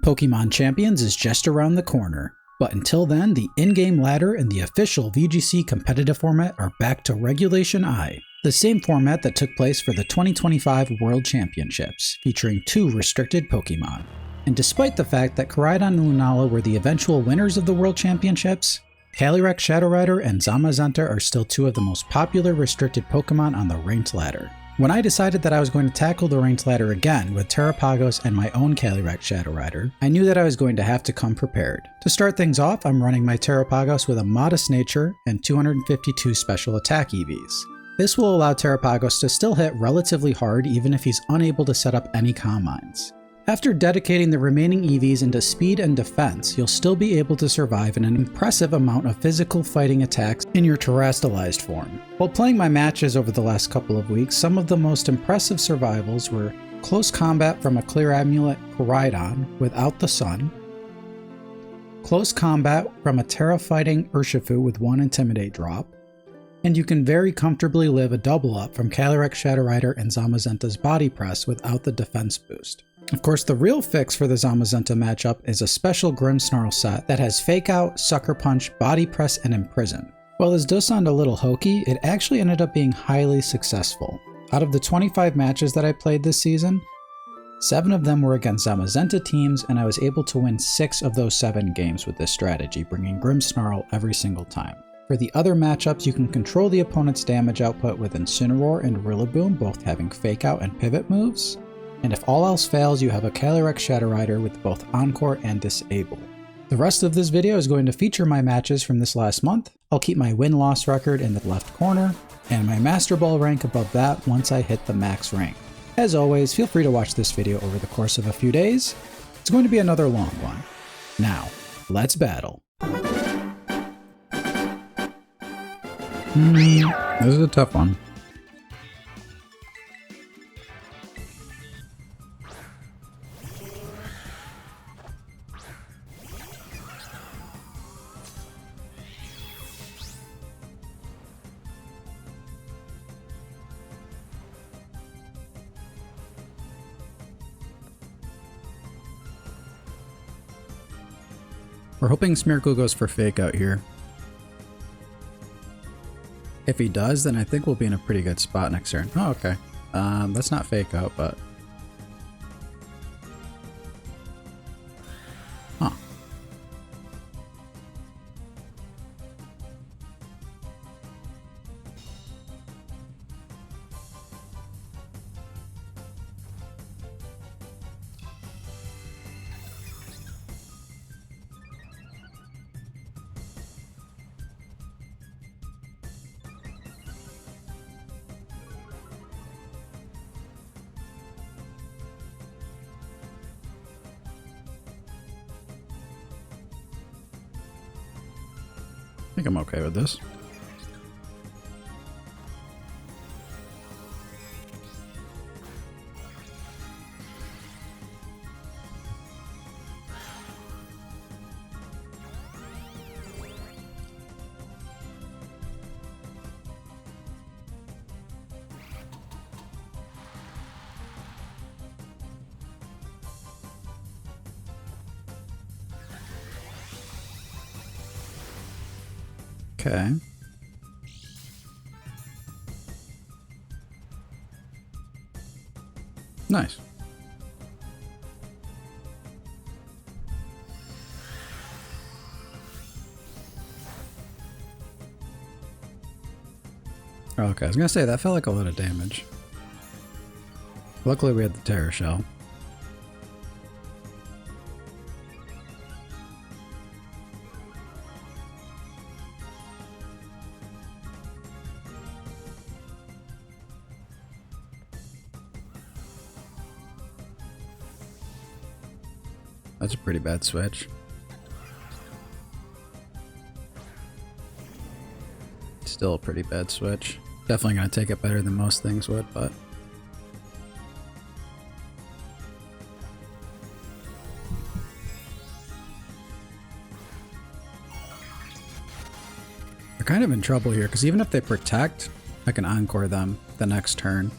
Pokemon Champions is just around the corner, but until then, the in-game ladder and the official VGC competitive format are back to Regulation I, the same format that took place for the 2025 World Championships, featuring 2 restricted Pokemon. And despite the fact that Koraidon and Lunala were the eventual winners of the World Championships, Calyrex Shadow Rider and Zamazenta are still 2 of the most popular restricted Pokemon on the ranked ladder. When I decided that I was going to tackle the ranked ladder again with Terapagos and my own Calyrex Shadow Rider, I knew that I was going to have to come prepared. To start things off, I'm running my Terapagos with a modest nature and 252 special attack EVs. This will allow Terapagos to still hit relatively hard even if he's unable to set up any Calm Minds. After dedicating the remaining EVs into speed and defense, you'll still be able to survive an impressive amount of physical fighting attacks in your terastallized form. While playing my matches over the last couple of weeks, some of the most impressive survivals were close combat from a Clear Amulet Koraidon without the sun, close combat from a Terra Fighting Urshifu with 1 Intimidate drop, and you can very comfortably live a double up from Calyrex Shadow Rider and Zamazenta's Body Press without the defense boost. Of course, the real fix for the Zamazenta matchup is a special Grimmsnarl set that has Fake Out, Sucker Punch, Body Press, and Imprison. While this does sound a little hokey, it actually ended up being highly successful. Out of the 25 matches that I played this season, 7 of them were against Zamazenta teams, and I was able to win 6 of those 7 games with this strategy, bringing Grimmsnarl every single time. For the other matchups, you can control the opponent's damage output with Incineroar and Rillaboom both having Fake Out and Pivot moves. And if all else fails, you have a Calyrex Shadow Rider with both Encore and Disable. The rest of this video is going to feature my matches from this last month. I'll keep my win-loss record in the left corner, and my Master Ball rank above that once I hit the max rank. As always, feel free to watch this video over the course of a few days. It's going to be another long one. Now, let's battle. This is a tough one. We're hoping Smeargle goes for Fake Out here. If he does, then I think we'll be in a pretty good spot next turn. Oh, okay. That's not Fake Out, but... Huh. I think I'm okay with this. Okay. Nice. Okay, I was gonna say that felt like a lot of damage. Luckily we had the Terror Shell. That's a pretty bad switch. Still a pretty bad switch. Definitely gonna take it better than most things would, but... They're kind of in trouble here, because even if they protect, I can Encore them the next turn.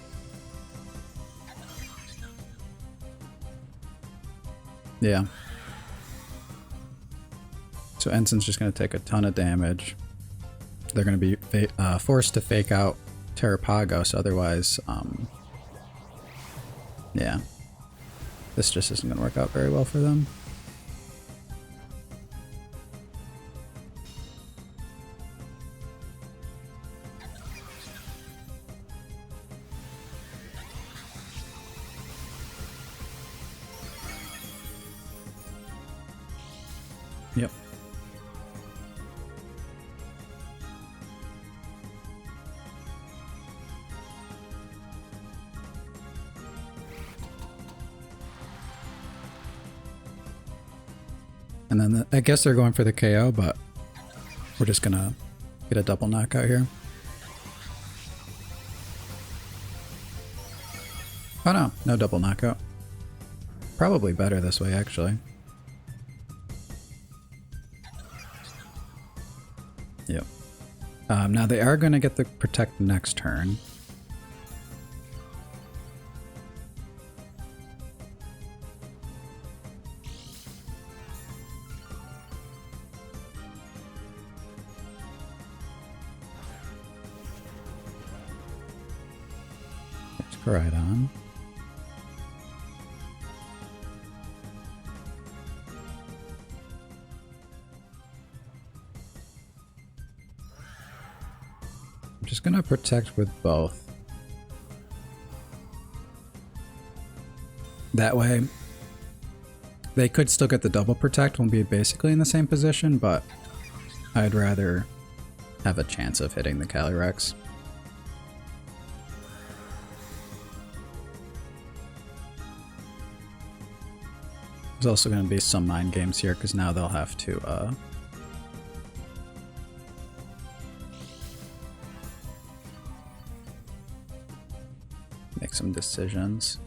Yeah. So Ensign's just going to take a ton of damage. They're going to be forced to fake out Terapagos, otherwise, yeah. This just isn't going to work out very well for them. Yep. And then I guess they're going for the KO, but we're just gonna get a double knockout here. Oh no, no double knockout. Probably better this way, actually. Yep. Now they are going to get the protect next turn. There's Koraidon. Just gonna protect with both. That way, they could still get the double protect when be basically in the same position, but I'd rather have a chance of hitting the Calyrex. There's also going to be some mind games here because now they'll have to make some decisions.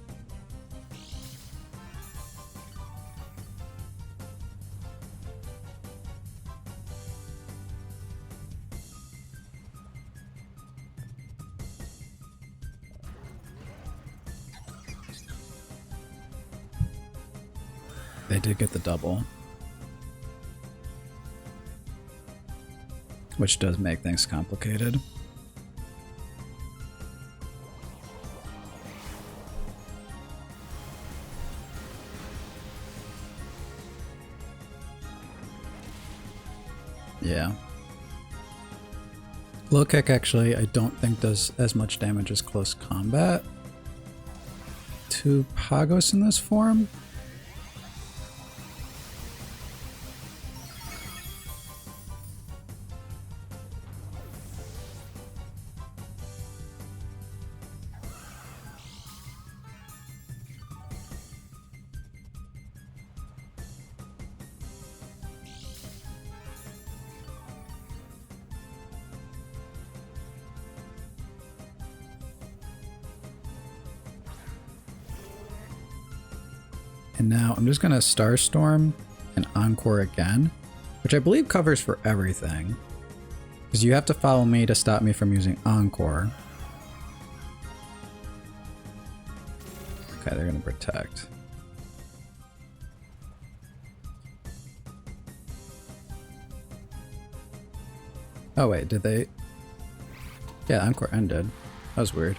They did get the double, which does make things complicated. Yeah. Low kick actually I don't think does as much damage as close combat to Pagos in this form. And now I'm just going to Starstorm and Encore again, which I believe covers for everything. Because you have to follow me to stop me from using Encore. Okay, they're going to protect. Oh wait, did they? Yeah, Encore ended. That was weird.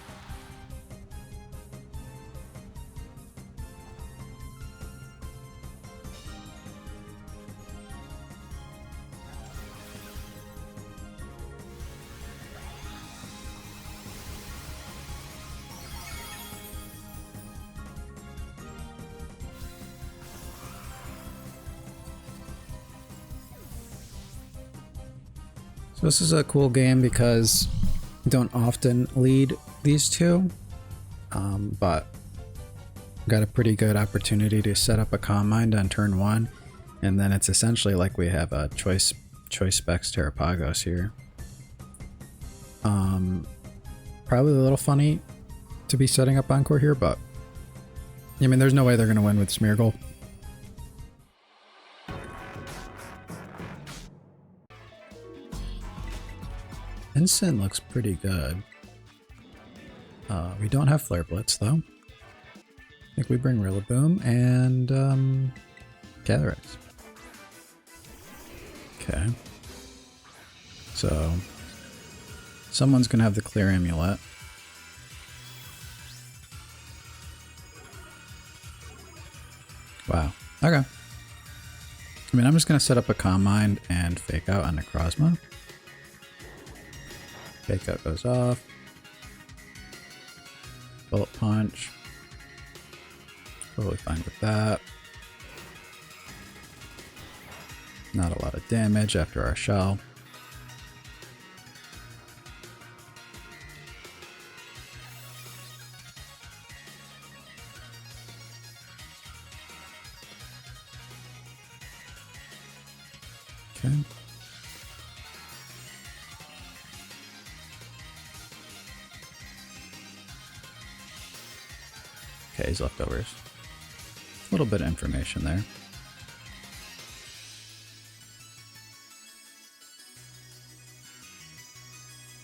So this is a cool game because you don't often lead these two, but got a pretty good opportunity to set up a Calm Mind on turn 1, and then it's essentially like we have a choice specs Terapagos here. Probably a little funny to be setting up Encore here, but I mean there's no way they're going to win with Smeargle. Incin looks pretty good. We don't have Flare Blitz though. I think we bring Rillaboom and Calyrex. Okay. So, someone's gonna have the clear amulet. Wow. Okay. I mean, I'm just gonna set up a Calm Mind and fake out on Necrozma. Fake out goes off. Bullet punch. Totally fine with that. Not a lot of damage after our shell. Okay. Okay, he's leftovers. A little bit of information there.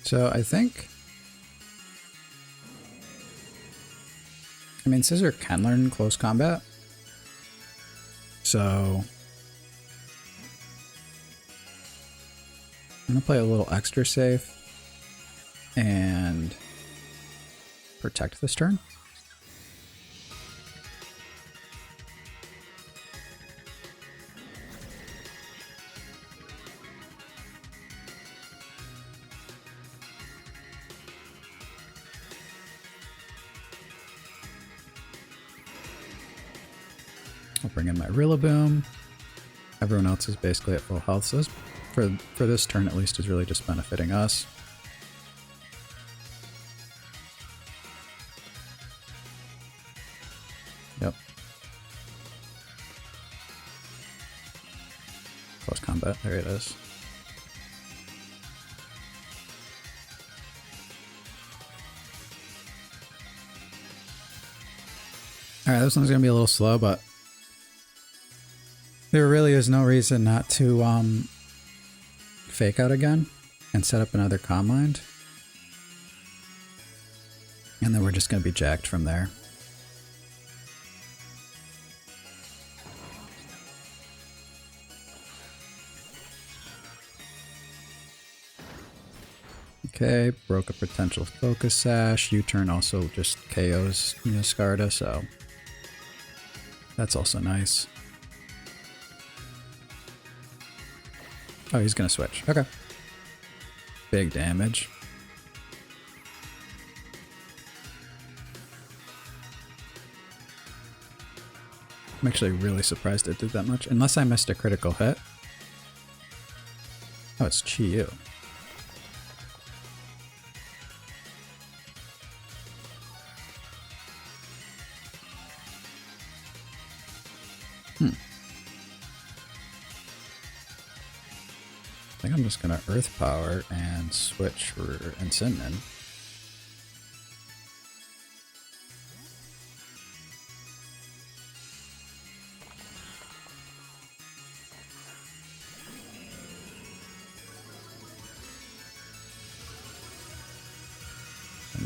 So I think... I mean, Scissor can learn close combat. So... I'm going to play a little extra safe and protect this turn. I'll bring in my Rillaboom. Everyone else is basically at full health, so this, for this turn at least, is really just benefiting us. Yep. Close combat, there it is. Alright, this one's gonna be a little slow, but there really is no reason not to fake out again and set up another Calm Mind. And then we're just going to be jacked from there. Okay, broke a potential Focus Sash. U-turn also just KOs Scarda, so that's also nice. Oh, he's gonna switch. Okay. Big damage. I'm actually really surprised it did that much. Unless I missed a critical hit. Oh, it's Chi-Yu. I think I'm just gonna Earth Power and switch for Incineroar.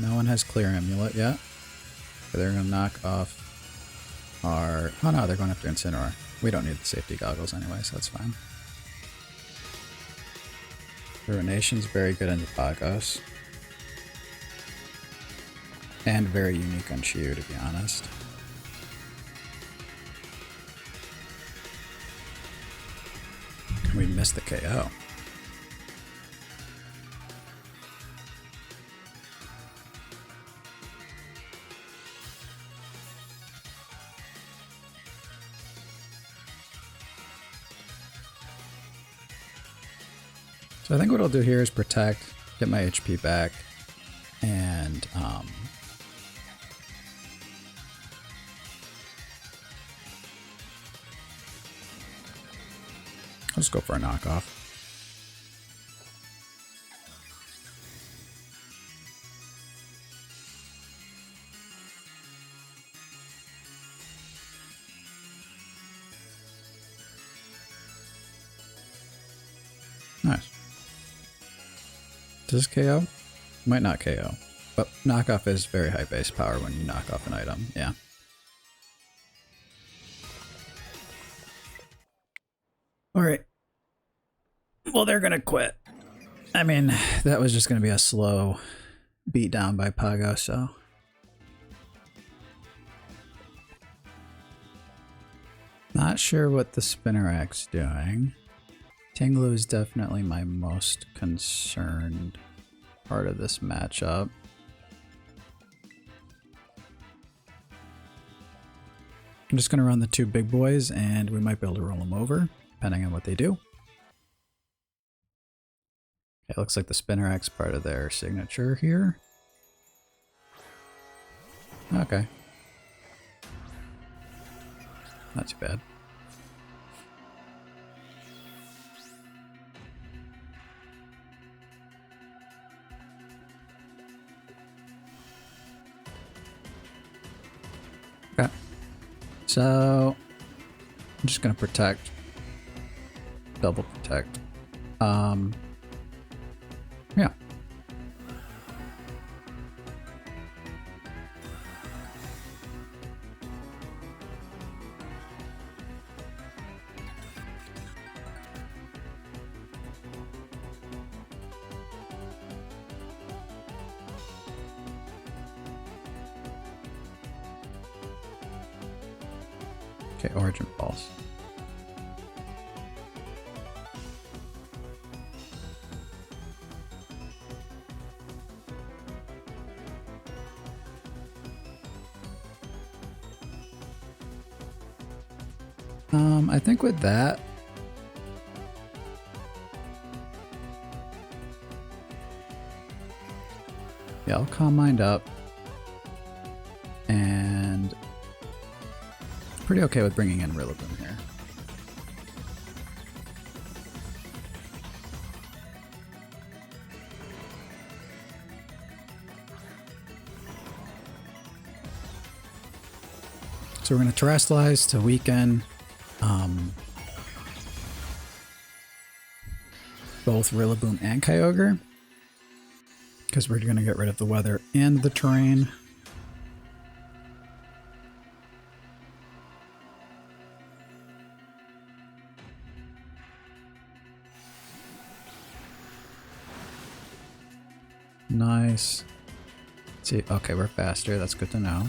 No one has Clear Amulet yet. So they're gonna knock off our... Oh no, they're going after Incineroar. We don't need the safety goggles anyway, so that's fine. Ruination's very good in Terapagos. And very unique on Chi-Yu, to be honest. We missed the KO. So I think what I'll do here is protect, get my HP back, and I'll just go for a knockoff. Nice. Does this KO? Might not KO, but knockoff is very high base power when you knock off an item, yeah. Alright. Well, they're gonna quit. I mean, that was just gonna be a slow beat down by Pago, so. Not sure what the Spinnerak's doing. Ting-Lu is definitely my most concerned part of this matchup. I'm just going to run the two big boys and we might be able to roll them over, depending on what they do. It looks like the Spinnerak's part of their signature here. Okay. Not too bad. Okay. So I'm just gonna protect. Double protect. Yeah. Okay, Origin Pulse. I think with that, yeah, I'll Calm Mind up, and pretty okay with bringing in Rillaboom here. So we're going to Terrestrialize to weaken both Rillaboom and Kyogre, because we're going to get rid of the weather and the terrain. Nice. Let's see, okay, we're faster. That's good to know.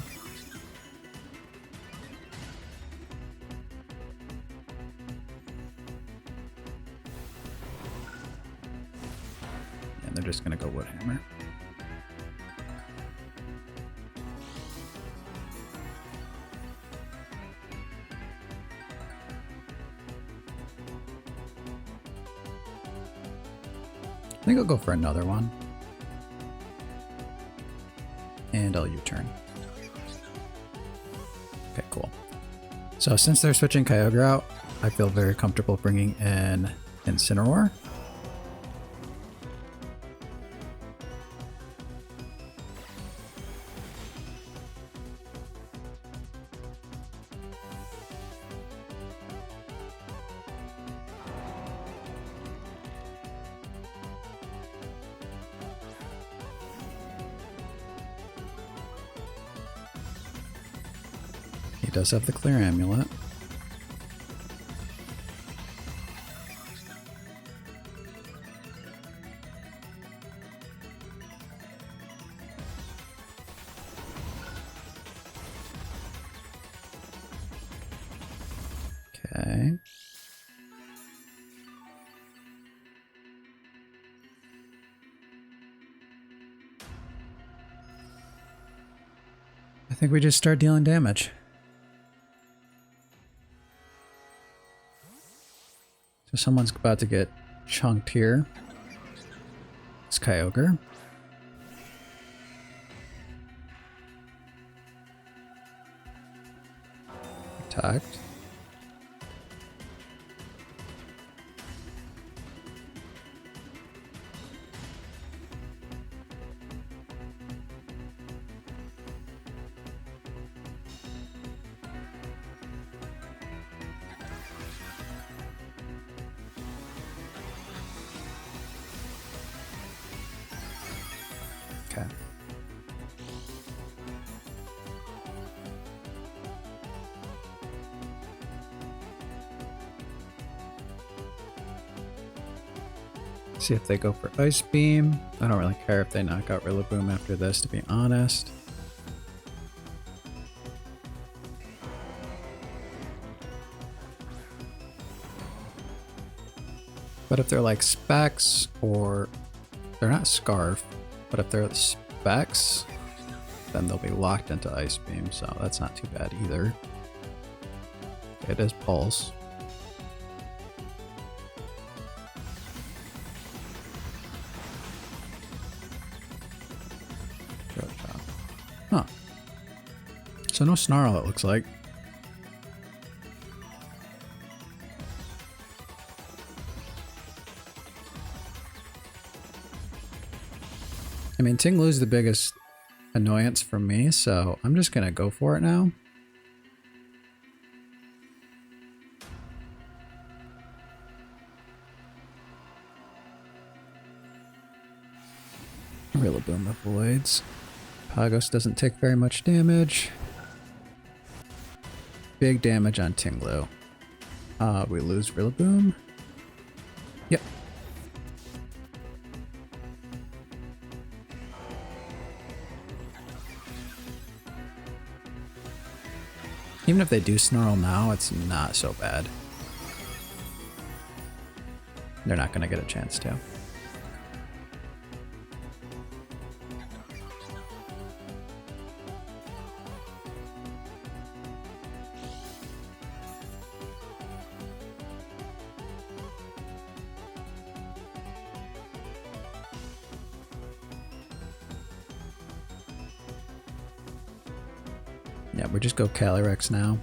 And they're just gonna go Wood Hammer. I think I'll go for another one. And I'll U-turn. Okay, cool. So since they're switching Kyogre out, I feel very comfortable bringing in Incineroar. He does have the Clear Amulet. Okay. I think we just start dealing damage. So someone's about to get chunked here. It's Kyogre. Attacked. Okay. See if they go for Ice Beam. I don't really care if they knock out Rillaboom after this, to be honest. But if they're like Specs, or they're not Scarf, but if they're Specs, then they'll be locked into Ice Beam, so that's not too bad either. It is Pulse. Huh. So no Snarl, it looks like. I mean, Ting-Lu's the biggest annoyance for me, so I'm just gonna go for it now. Rillaboom avoids. Terapagos doesn't take very much damage. Big damage on Ting-Lu. We lose Rillaboom. Yep. Even if they do Snarl now, it's not so bad. They're not going to get a chance to. Yeah, we just go Calyrex now.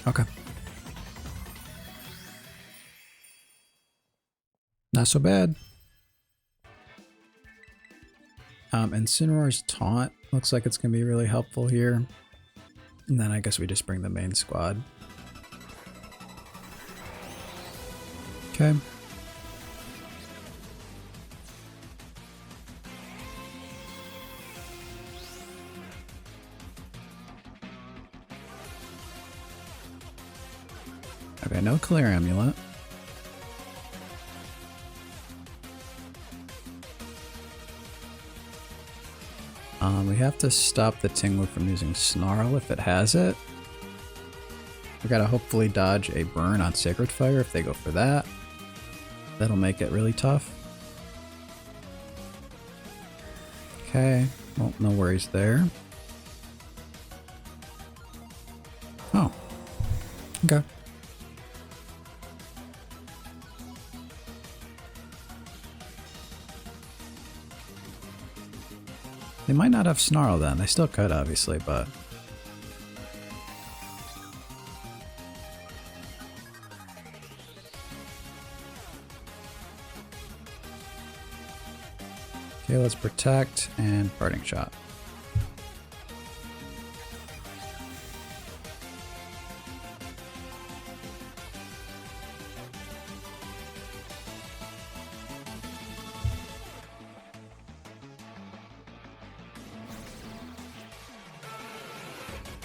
Okay. Not so bad. Incineroar's taunt looks like it's going to be really helpful here. And then I guess we just bring the main squad. Okay. Okay, no Clear Amulet. We have to stop the Ting-Lu from using Snarl if it has it. We gotta hopefully dodge a burn on Sacred Fire if they go for that. That'll make it really tough. Okay, well, no worries there. Oh, okay. They might not have Snarl then. They still could, obviously, but... Okay, let's protect and Parting Shot.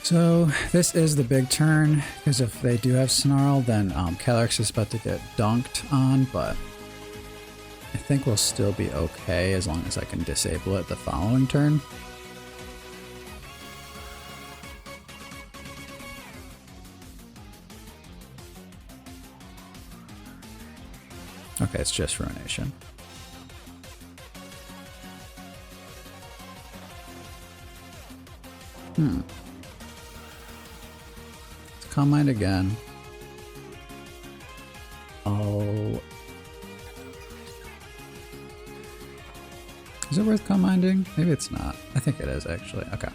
So this is the big turn, because if they do have Snarl, then Calyrex is about to get dunked on, but I think we'll still be okay as long as I can disable it the following turn. Okay, it's just Ruination. Calm Mind again. Oh. Is it worth Calm Minding? Maybe it's not. I think it is, actually. Okay.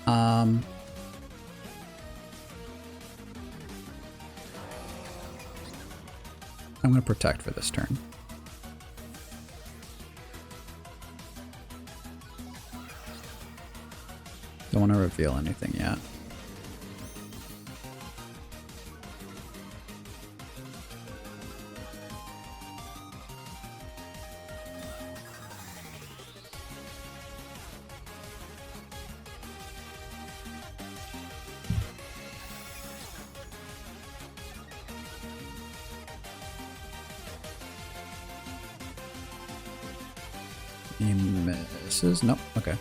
I'm gonna protect for this turn. Don't want to reveal anything yet. He misses. Nope. Okay.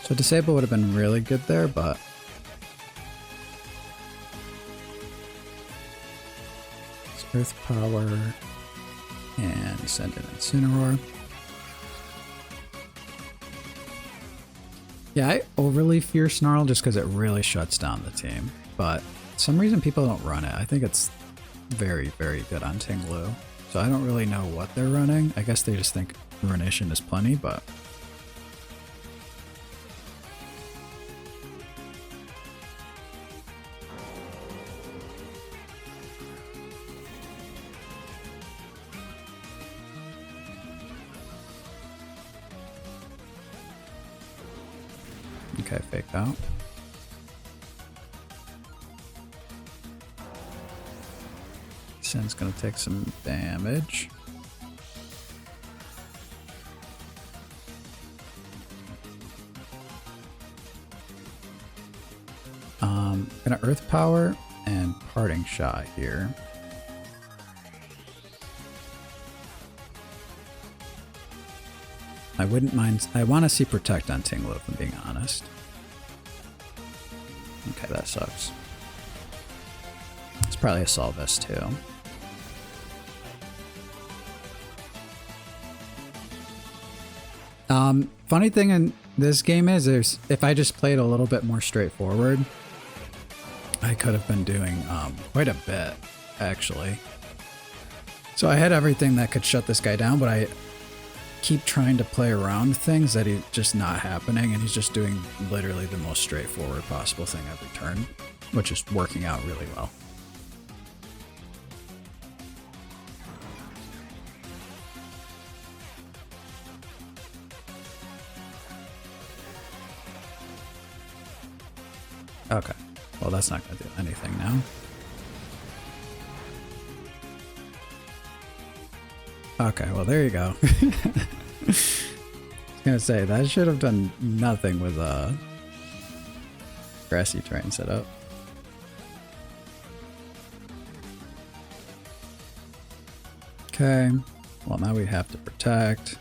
So disable would have been really good there, but it's Earth Power and send in Incineroar. Yeah, I overly fear Snarl just because it really shuts down the team, but for some reason people don't run it. I think it's very, very good on Ting-Lu. So I don't really know what they're running. I guess they just think Ruination is plenty, but okay, fake out. Sin's gonna take some damage. Gonna Earth Power and Parting Shot here. I wouldn't mind. I want to see Protect on Ting-Lu, if I'm being honest. Okay, that sucks. It's probably a Solvest too. Funny thing in this game is if I just played a little bit more straightforward, I could have been doing quite a bit, actually. So I had everything that could shut this guy down, but I keep trying to play around things that he's just not happening, and he's just doing literally the most straightforward possible thing every turn, which is working out really well. Okay, well that's not going to do anything now. Okay, well there you go. I was gonna say, that should have done nothing with grassy terrain setup. Okay, well now we have to protect.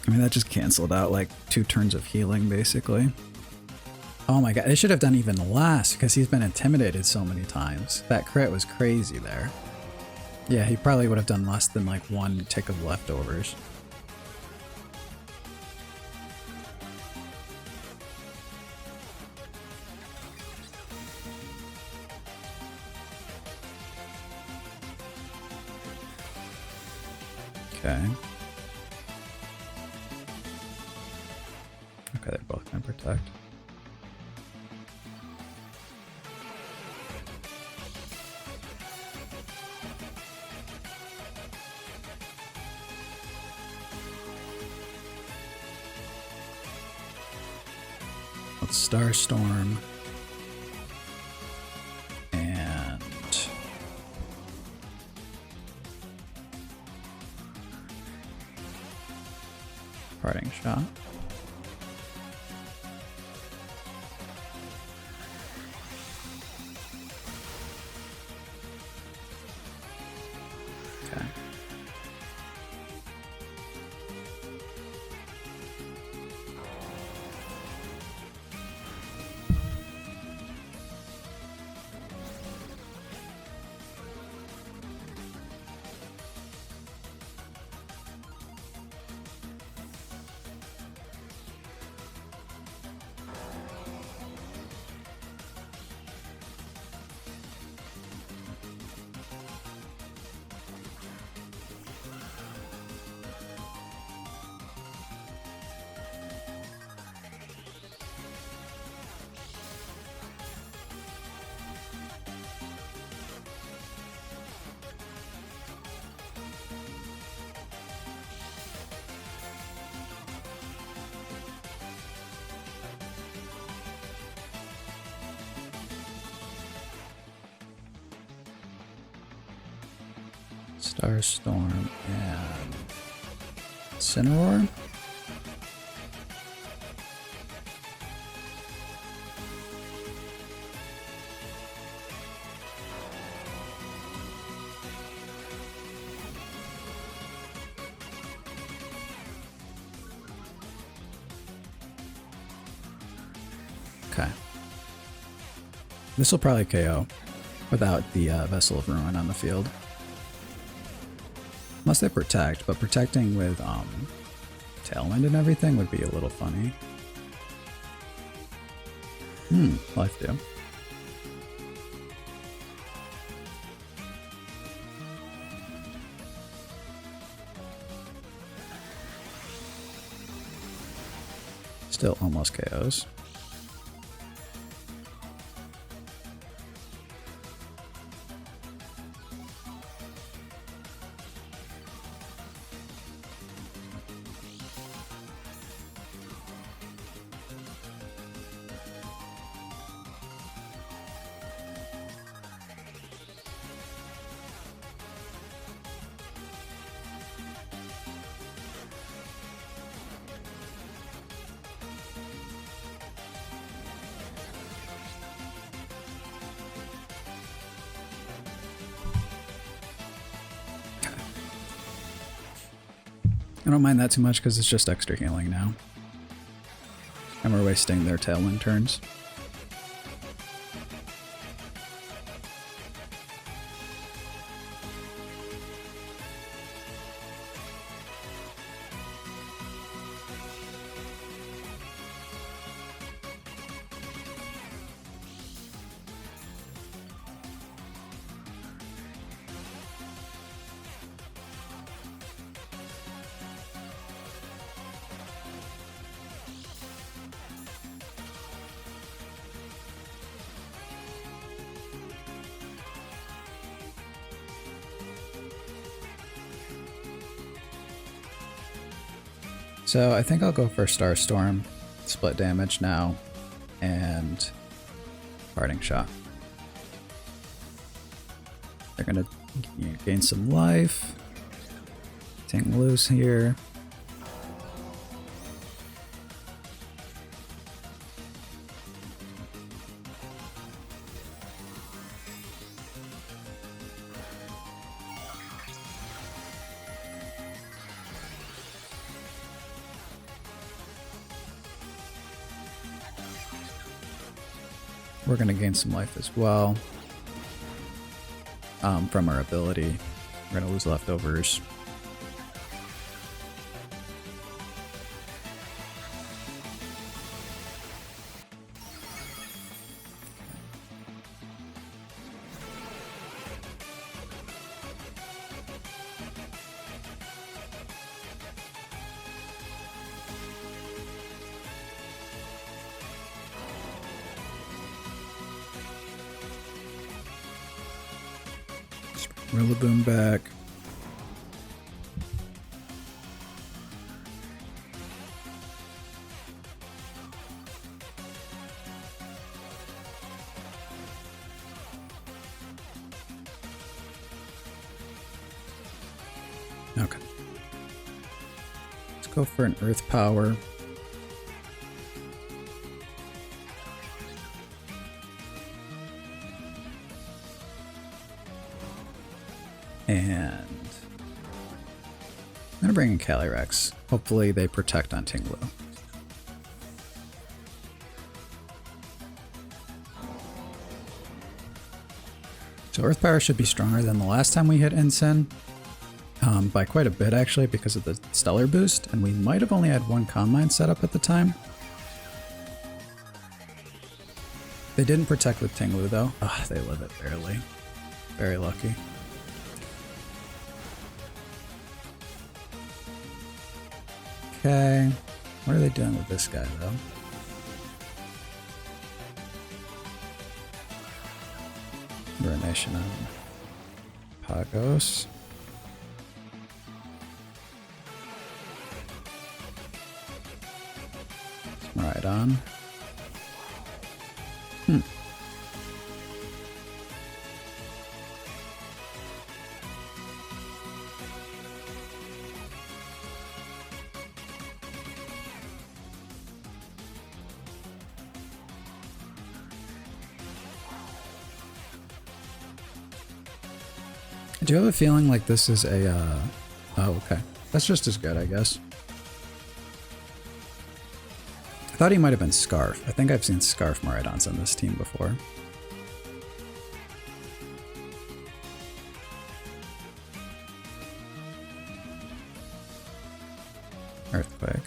I mean, that just canceled out like 2 turns of healing, basically. Oh my god, it should have done even less because he's been intimidated so many times. That crit was crazy there. Yeah, he probably would have done less than like 1 tick of leftovers. Okay. Okay, they're both gonna protect. Let's Starstorm. And Parting Shot. Okay. Starstorm and Incineroar. Okay. This will probably KO without the Vessel of Ruin on the field. Unless they protect, but protecting with Tailwind and everything would be a little funny. Life do. Still almost KOs. I don't mind that too much because it's just extra healing now. And we're wasting their Tailwind turns. So I think I'll go for Starstorm, split damage now, and Parting Shot. They're gonna gain some life. Ting-Lu's here. We're going to gain some life as well from our ability. We're going to lose leftovers. Rillaboom back. Okay. Let's go for an Earth Power. And I'm going to bring in Calyrex. Hopefully they protect on Ting-Lu. So Earth Power should be stronger than the last time we hit Incin. By quite a bit actually because of the Stellar boost. And we might have only had one Calm Mind set up at the time. They didn't protect with Ting-Lu though. Ah, they live it barely. Very lucky. Okay, what are they doing with this guy though? Ruination on Terapagos. Right on. I do have a feeling like this is a, oh, okay. That's just as good, I guess. I thought he might have been Scarf. I think I've seen Scarf Miraidons on this team before. Earthquake.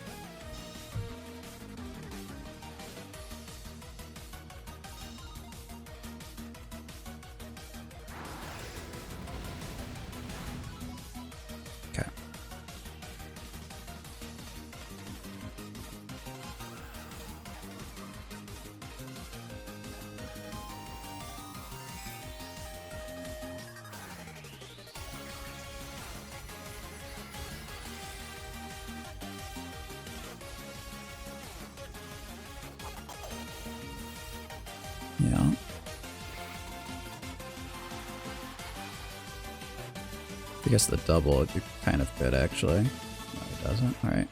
Okay. Yeah. I guess the double would be kind of good, actually. No, it doesn't. All right.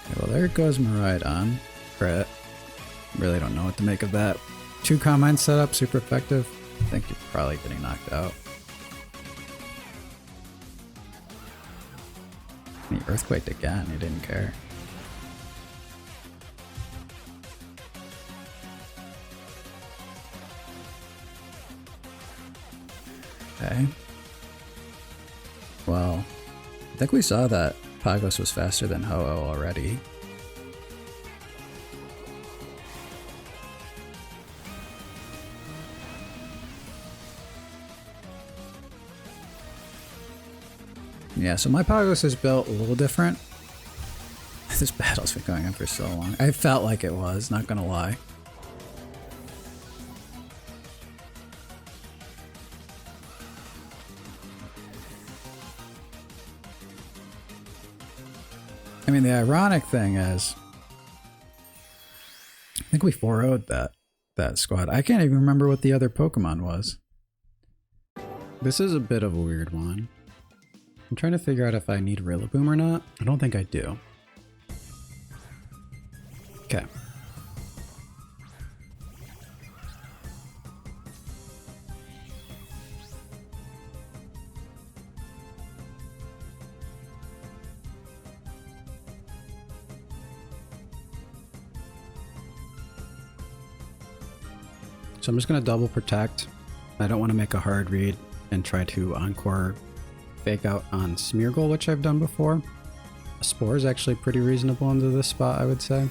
Okay, well, there goes Miraidon. Crit. Really don't know what to make of that. 2 Calm Mind setup, super effective. I think you're probably getting knocked out. He earthquaked again, he didn't care. Okay. Well, I think we saw that Pagos was faster than Ho-Oh already. Yeah, so my Pagos is built a little different. This battle's been going on for so long. I felt like it was, not gonna lie. I mean, the ironic thing is, I think we 4-0'd that squad. I can't even remember what the other Pokemon was. This is a bit of a weird one. I'm trying to figure out if I need Rillaboom or not. I don't think I do. Okay. So I'm just going to double protect. I don't want to make a hard read and try to Encore fake out on Smeargle, which I've done before. A Spore is actually pretty reasonable into this spot, I would say.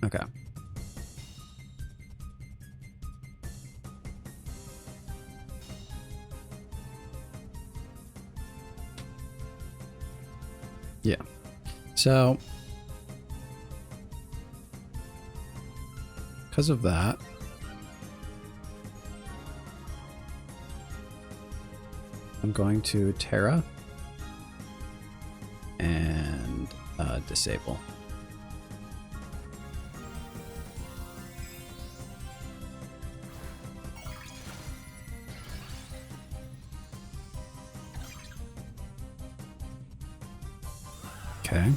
Okay. Yeah. So, because of that, I'm going to Terra and disable. Okay.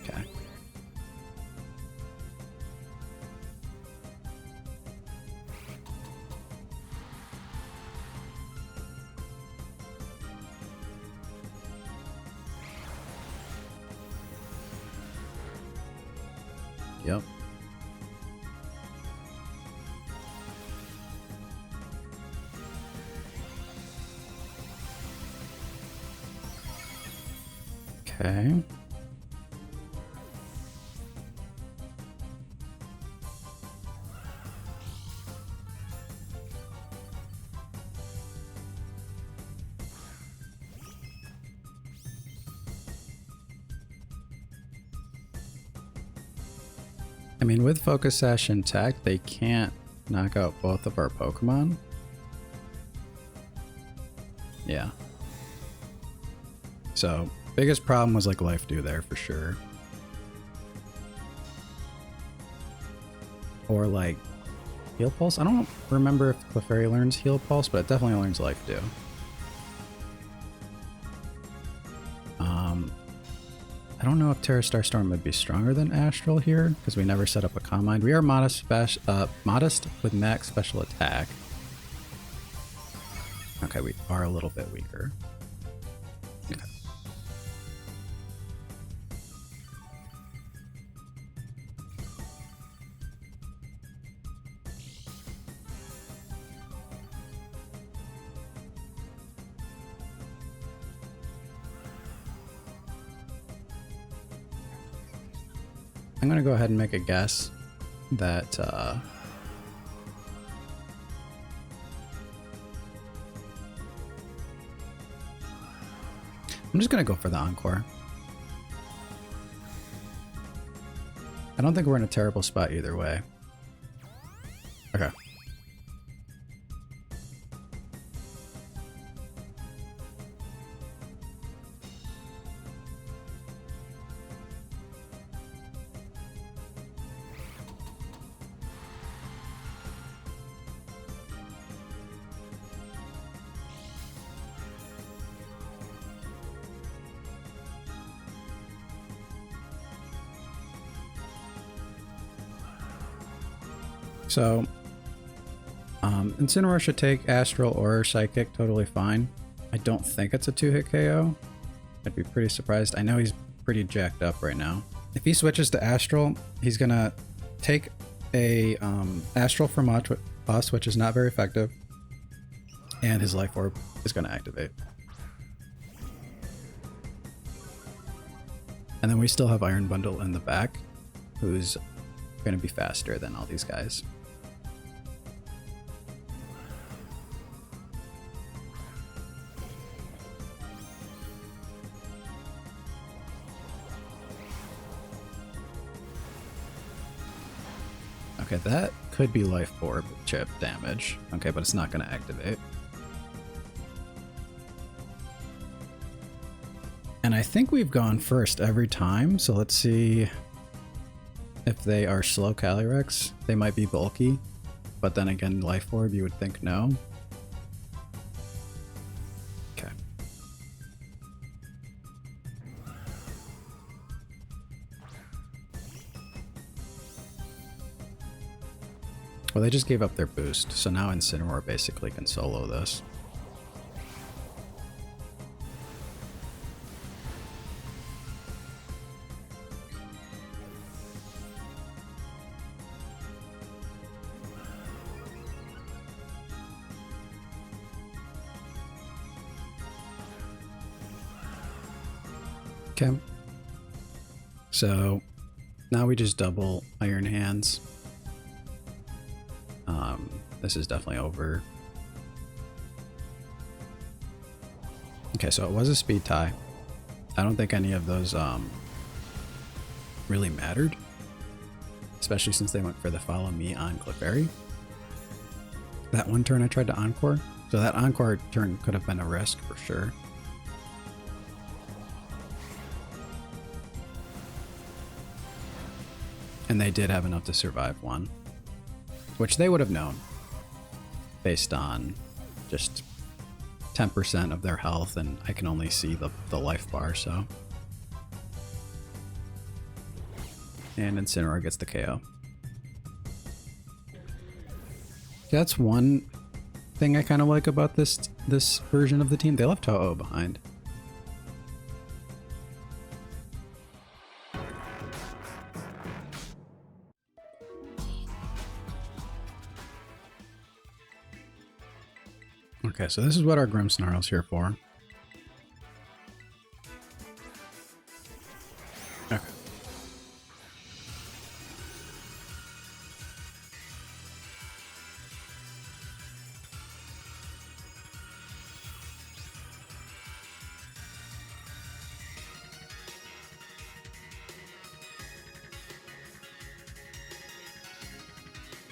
Okay. Yep. Okay. I mean, with Focus Sash intact, they can't knock out both of our Pokemon. Yeah. So, biggest problem was like Life Dew there for sure. Or like Heal Pulse? I don't remember if Clefairy learns Heal Pulse, but it definitely learns Life Dew. I don't know if Terra Star Storm would be stronger than Astral here, because we never set up a Calm Mind. We are modest with max special attack. Okay, we are a little bit weaker. Okay. I'm gonna go ahead and make a guess that I'm just gonna go for the Encore. I don't think we're in a terrible spot either way. Okay. So, Incineroar should take Astral or Psychic totally fine. I don't think it's a 2-hit KO. I'd be pretty surprised. I know he's pretty jacked up right now. If he switches to Astral, he's gonna take a Astral from us, which is not very effective, and his Life Orb is gonna activate. And then we still have Iron Bundle in the back, who's gonna be faster than all these guys. Okay, that could be Life Orb chip damage. Okay, but it's not going to activate. And I think we've gone first every time, so let's see if they are slow Calyrex. They might be bulky, but then again, Life Orb, you would think no. Okay. Well, they just gave up their boost, so now Incineroar basically can solo this. Okay. So now we just double Iron Hands. This is definitely over. Okay, so it was a speed tie. I don't think any of those really mattered, especially since they went for the follow me on Clefairy. That one turn I tried to Encore, so that Encore turn could have been a risk for sure. And they did have enough to survive one, which they would have known based on just 10% of their health, and I can only see the life bar, so. And Incineroar gets the KO. That's one thing I kind of like about this version of the team. They left Ho-Oh behind. Okay, so this is what our Grimmsnarl's here for.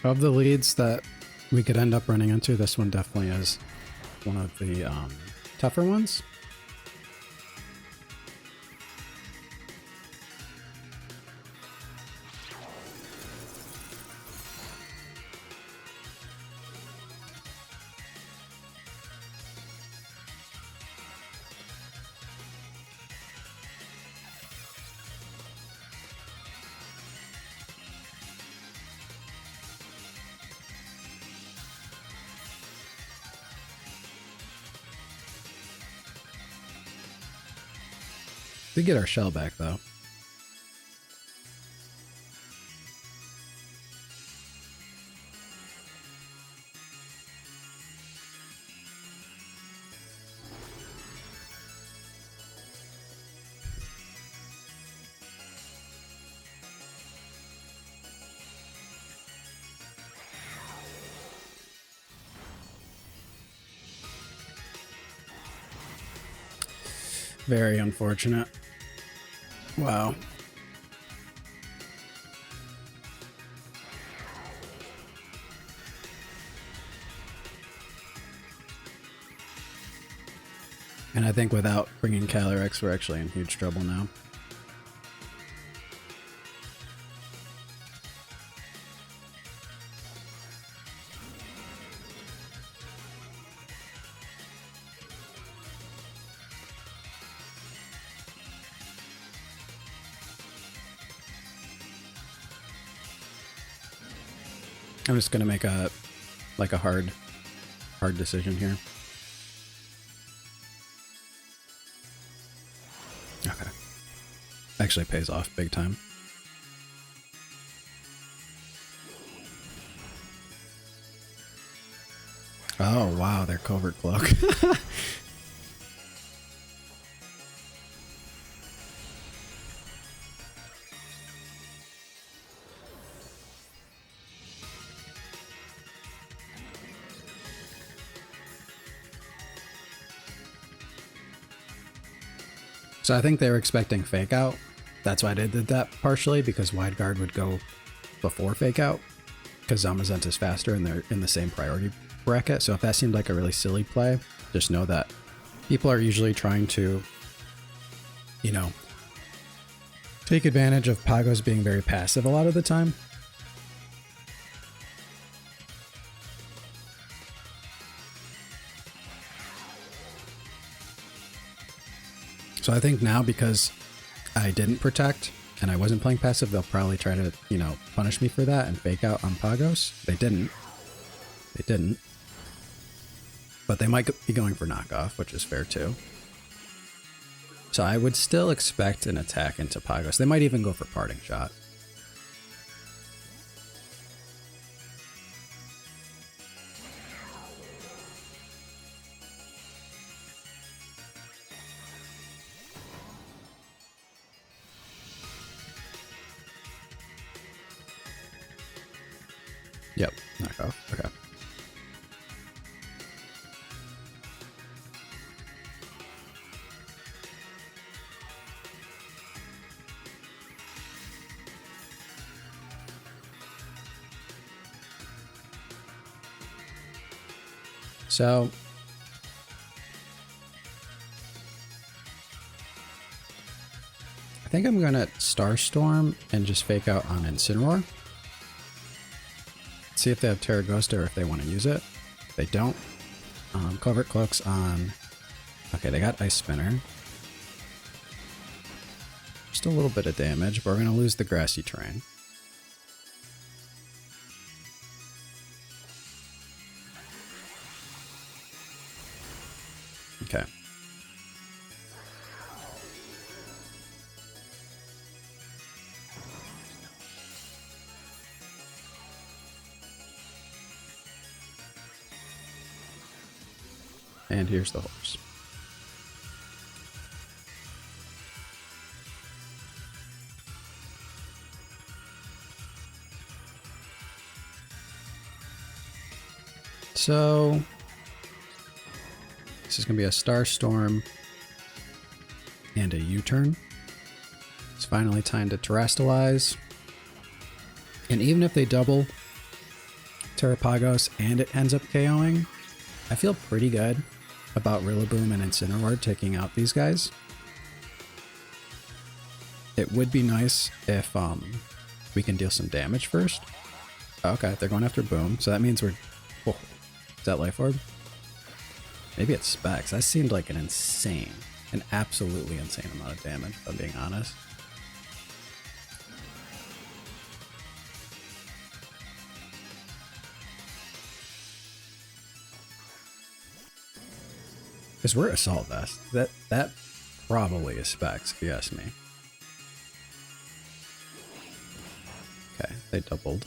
Of the leads that we could end up running into, this one definitely is one of the tougher ones. We get our shell back though. Very unfortunate. Wow. And I think without bringing Calyrex, we're actually in huge trouble now. I'm just gonna make a hard decision here. Okay. Actually pays off big time. Oh wow, their covert cloak. So I think they were expecting Fake Out. That's why they did that partially, because Wide Guard would go before Fake Out, because Zamazenta is faster and they're in the same priority bracket. So if that seemed like a really silly play, just know that people are usually trying to, you know, take advantage of Pagos being very passive a lot of the time. So I think now, because I didn't protect and I wasn't playing passive, they'll probably try to, you know, punish me for that and Fake Out on Pagos. They didn't. They didn't. But they might be going for knockoff, which is fair too. So I would still expect an attack into Pagos. They might even go for Parting Shot. Yep, knockoff. Okay. So I think I'm gonna Starstorm and just Fake Out on Incineroar. See if they have Terragosta or if they want to use it. If they don't, Covert Cloaks on... Okay, they got Ice Spinner. Just a little bit of damage, but we're going to lose the grassy terrain. Okay. And here's the horse. So this is going to be a Starstorm and a U-turn. It's finally time to Terrestrialize. And even if they double Terapagos and it ends up KOing, I feel pretty good about Rillaboom and Incineroar taking out these guys. It would be nice if we can deal some damage first. Okay, they're going after Boom, so that means we're... Oh, is that Life Orb? Maybe it's Specs. That seemed like an absolutely insane amount of damage, if I'm being honest. Because we're Assault Vest. That probably is Specs, if you ask me. Okay, they doubled.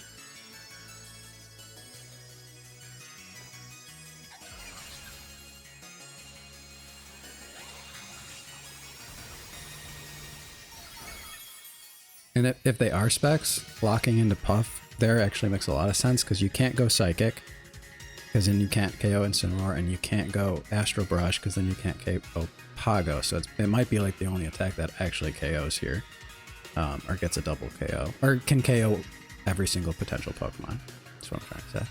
And if they are Specs, locking into Puff there actually makes a lot of sense because you can't go Psychic, because then you can't KO Incineroar, and you can't go Astral Brush because then you can't KO Pago. So it might be like the only attack that actually KOs here, or gets a double KO, or can KO every single potential Pokemon. That's what I'm trying to say.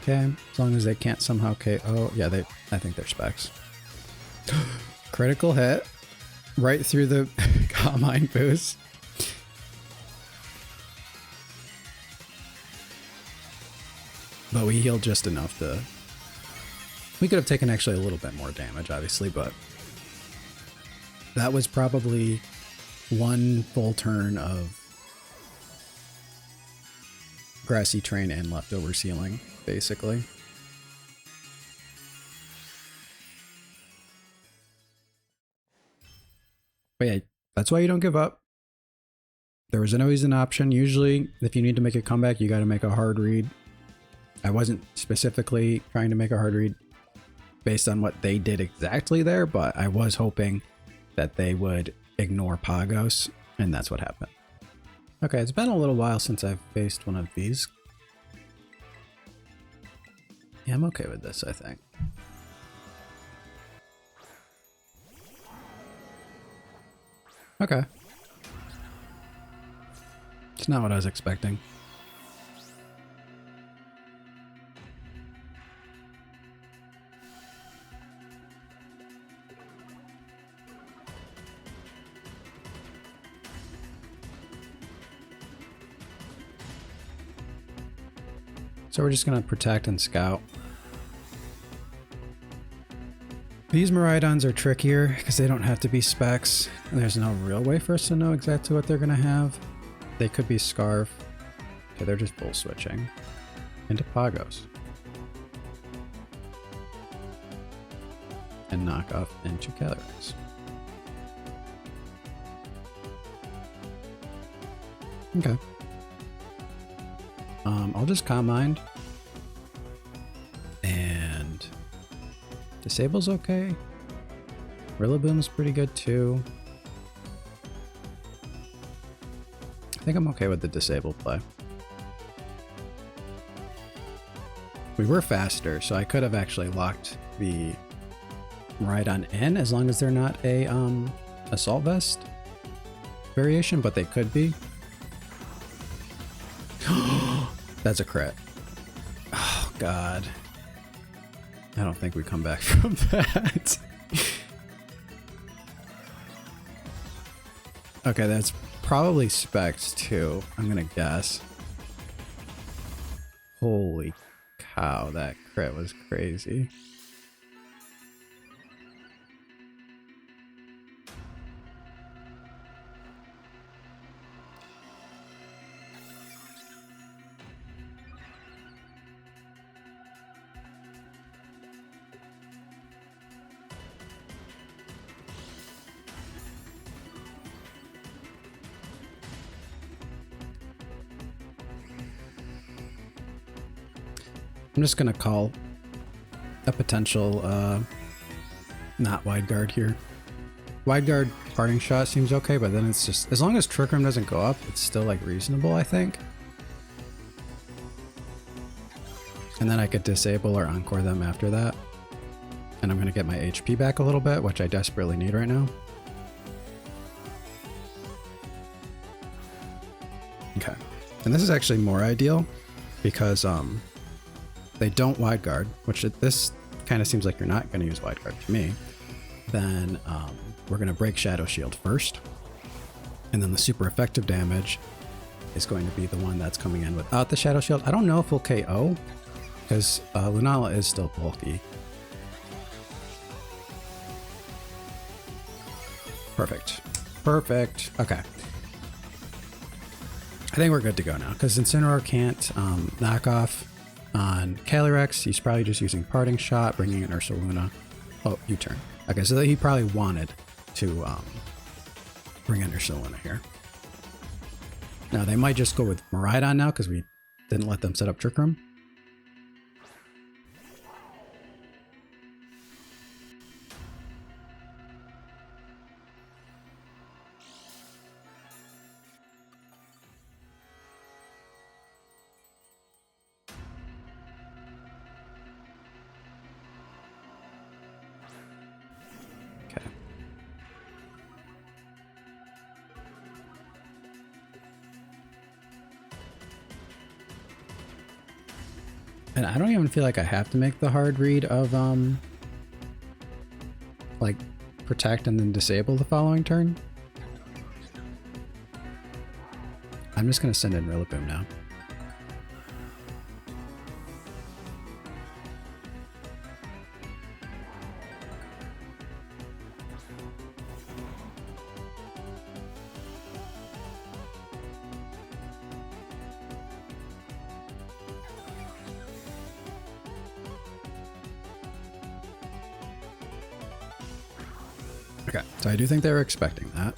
Okay, as long as they can't somehow KO, yeah, I think they're Specs. Critical hit. Right through the Calm Mind boost. But we healed just enough to... We could have taken actually a little bit more damage, obviously, but... That was probably one full turn of Grassy Terrain and Leftover Ceiling, basically. But yeah, that's why you don't give up. There was always an option. Usually, if you need to make a comeback, you got to make a hard read. I wasn't specifically trying to make a hard read based on what they did exactly there, but I was hoping that they would ignore Pagos, and that's what happened. Okay, it's been a little while since I've faced one of these. Yeah, I'm okay with this, I think. Okay. It's not what I was expecting. So we're just gonna protect and scout. These Miraidons are trickier because they don't have to be Specs, and there's no real way for us to know exactly what they're gonna have. They could be Scarf. Okay, they're just bull switching into Pagos. And knock off into Calyrex. Okay. I'll just Calm Mind. And Disable's okay. Rillaboom's pretty good too. I think I'm okay with the Disable play. We were faster, so I could have actually locked the Miraidon in as long as they're not a Assault Vest variation, but they could be. That's a crit. Oh god. I don't think we come back from that. Okay, that's probably Specs too, I'm gonna guess. Holy cow, that crit was crazy. I'm just gonna call a potential not wide guard here. Wide guard parting shot seems okay, but then it's just, as long as Trick Room doesn't go up, it's still like reasonable, I think. And then I could disable or encore them after that. And I'm gonna get my HP back a little bit, which I desperately need right now. Okay. And this is actually more ideal because they don't wide guard, which this kind of seems like you're not going to use wide guard to me. Then we're going to break Shadow Shield first. And then the super effective damage is going to be the one that's coming in without the Shadow Shield. I don't know if we'll KO because Lunala is still bulky. Perfect. Perfect. Okay. I think we're good to go now because Incineroar can't knock off on Calyrex. He's probably just using Parting Shot, bringing in Ursaluna. Oh, U-turn. Okay, so he probably wanted to bring in Ursaluna here. Now they might just go with Miraidon now because we didn't let them set up Trick Room. And I don't even feel like I have to make the hard read of like protect and then disable the following turn. I'm just gonna send in Rillaboom now. Okay, so I do think they were expecting that.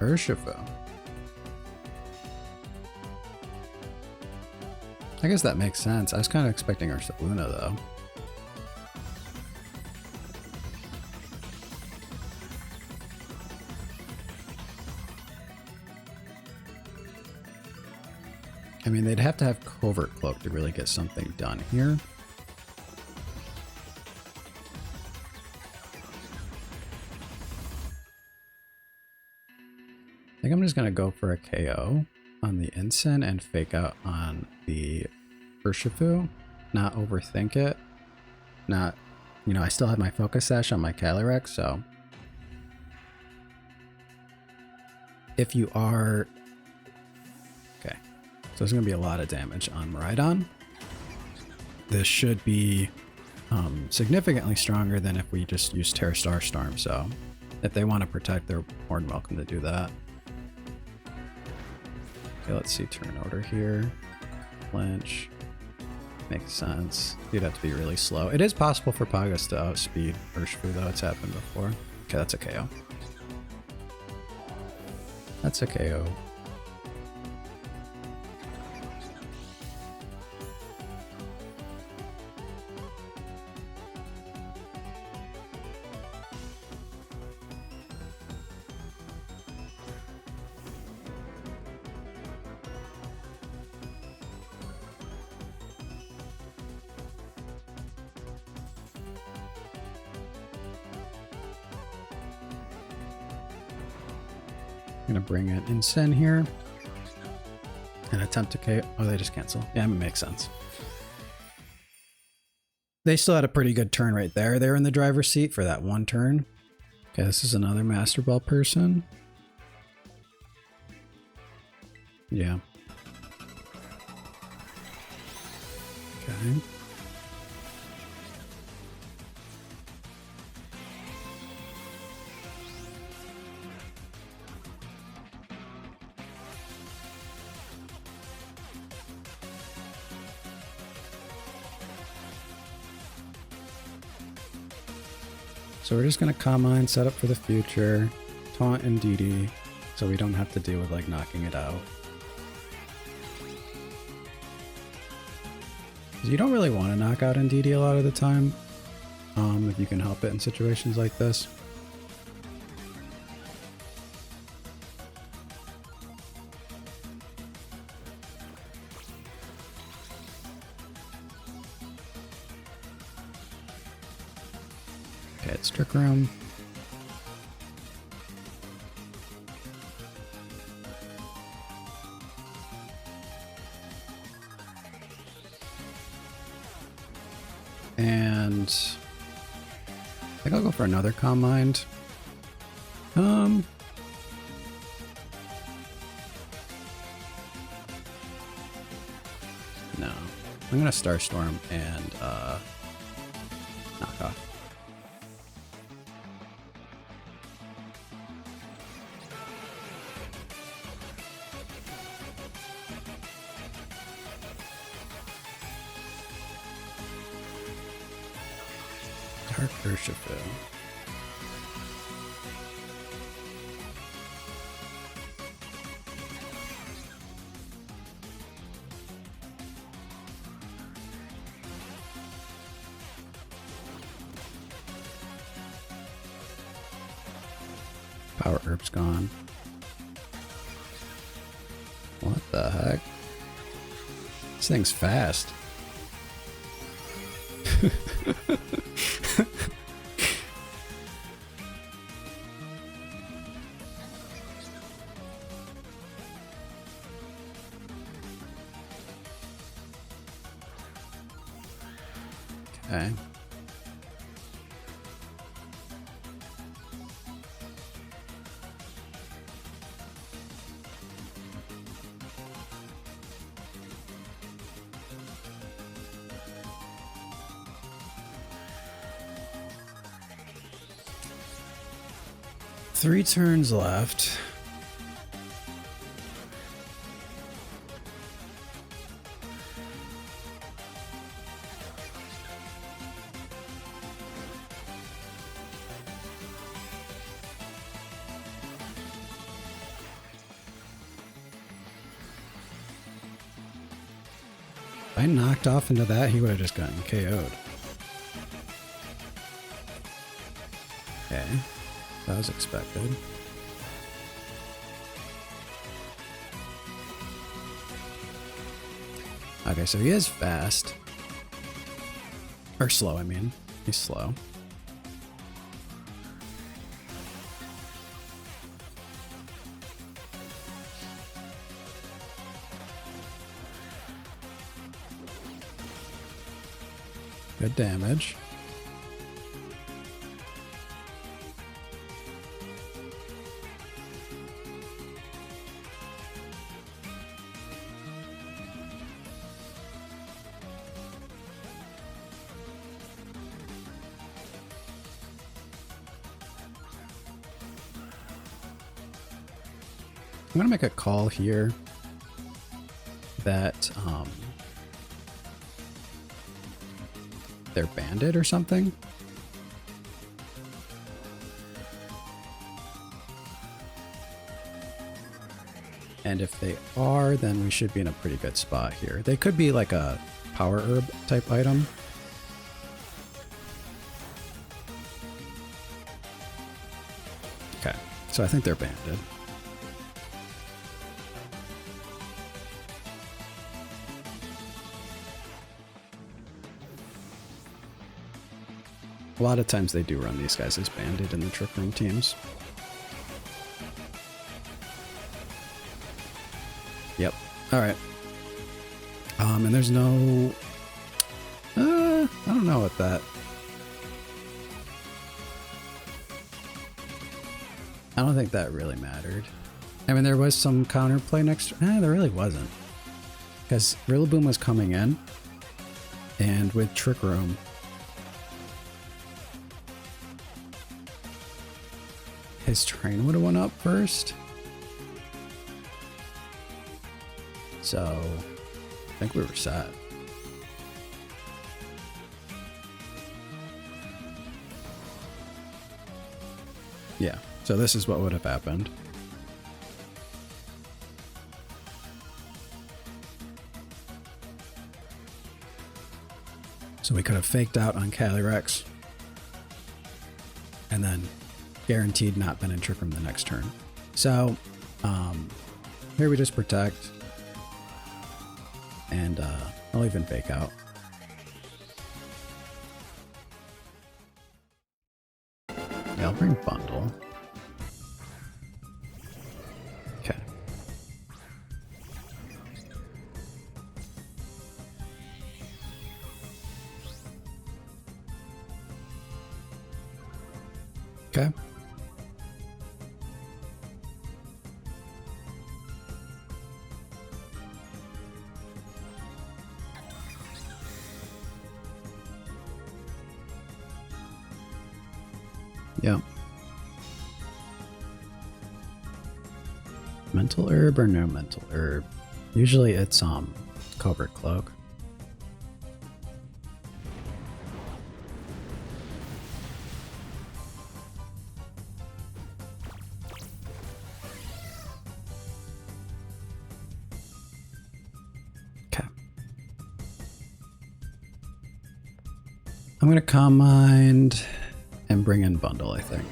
Urshifu. I guess that makes sense. I was kind of expecting Ursaluna though. I mean, they'd have to have Covert Cloak to really get something done here. I think I'm just going to go for a KO on the Incin and fake out on the Urshifu. Not overthink it. Not, you know, I still have my Focus Sash on my Calyrex, so if you are... Okay, so there's going to be a lot of damage on Miraidon. This should be significantly stronger than if we just use Terra Star Storm, so if they want to protect, they're more than welcome to do that. Okay, let's see turn order here. Flinch. Makes sense. You'd have to be really slow. It is possible for Pagos to outspeed Urshifu, though. It's happened before. Okay, that's a KO. That's a KO. I'm gonna bring in Incin here and attempt to KO. Oh, they just cancel. Yeah, it makes sense. They still had a pretty good turn right there. They're in the driver's seat for that one turn. Okay, this is another Master Ball person. Yeah. Okay. So we're just going to Calm Mind, set up for the future, taunt and DD, so we don't have to deal with like knocking it out. You don't really want to knock out NDD a lot of the time, if you can help it in situations like this. Okay, it's Trick Room. And I think I'll go for another Calm Mind. No. I'm gonna Starstorm and knock off. Dark Urshifu. Power Herb's gone. What the heck? This thing's fast. Okay. Three turns left. If I knocked off into that, he would have just gotten KO'd. Okay. That was expected. Okay, so he is fast. Or slow, I mean. He's slow. Good damage. I'm gonna make a call here that they're banded or something. And if they are, then we should be in a pretty good spot here. They could be like a power herb type item. Okay, so I think they're banded. A lot of times they do run these guys as banded in the Trick Room teams. Yep. All right. And there's no... I don't know what that... I don't think that really mattered. I mean, there was some counterplay next... there really wasn't. Because Rillaboom was coming in, and with Trick Room... his train would have went up first. So, I think we were set. Yeah, so this is what would have happened. So we could have faked out on Calyrex. And then guaranteed not been in Trick Room the next turn. So, here we just protect. And I'll even fake out. Yeah, I'll bring bundle. Okay. Okay. Yeah. Mental herb or no mental herb? Usually it's covert cloak. Okay. I'm gonna Calm Mind and bring in bundle, I think.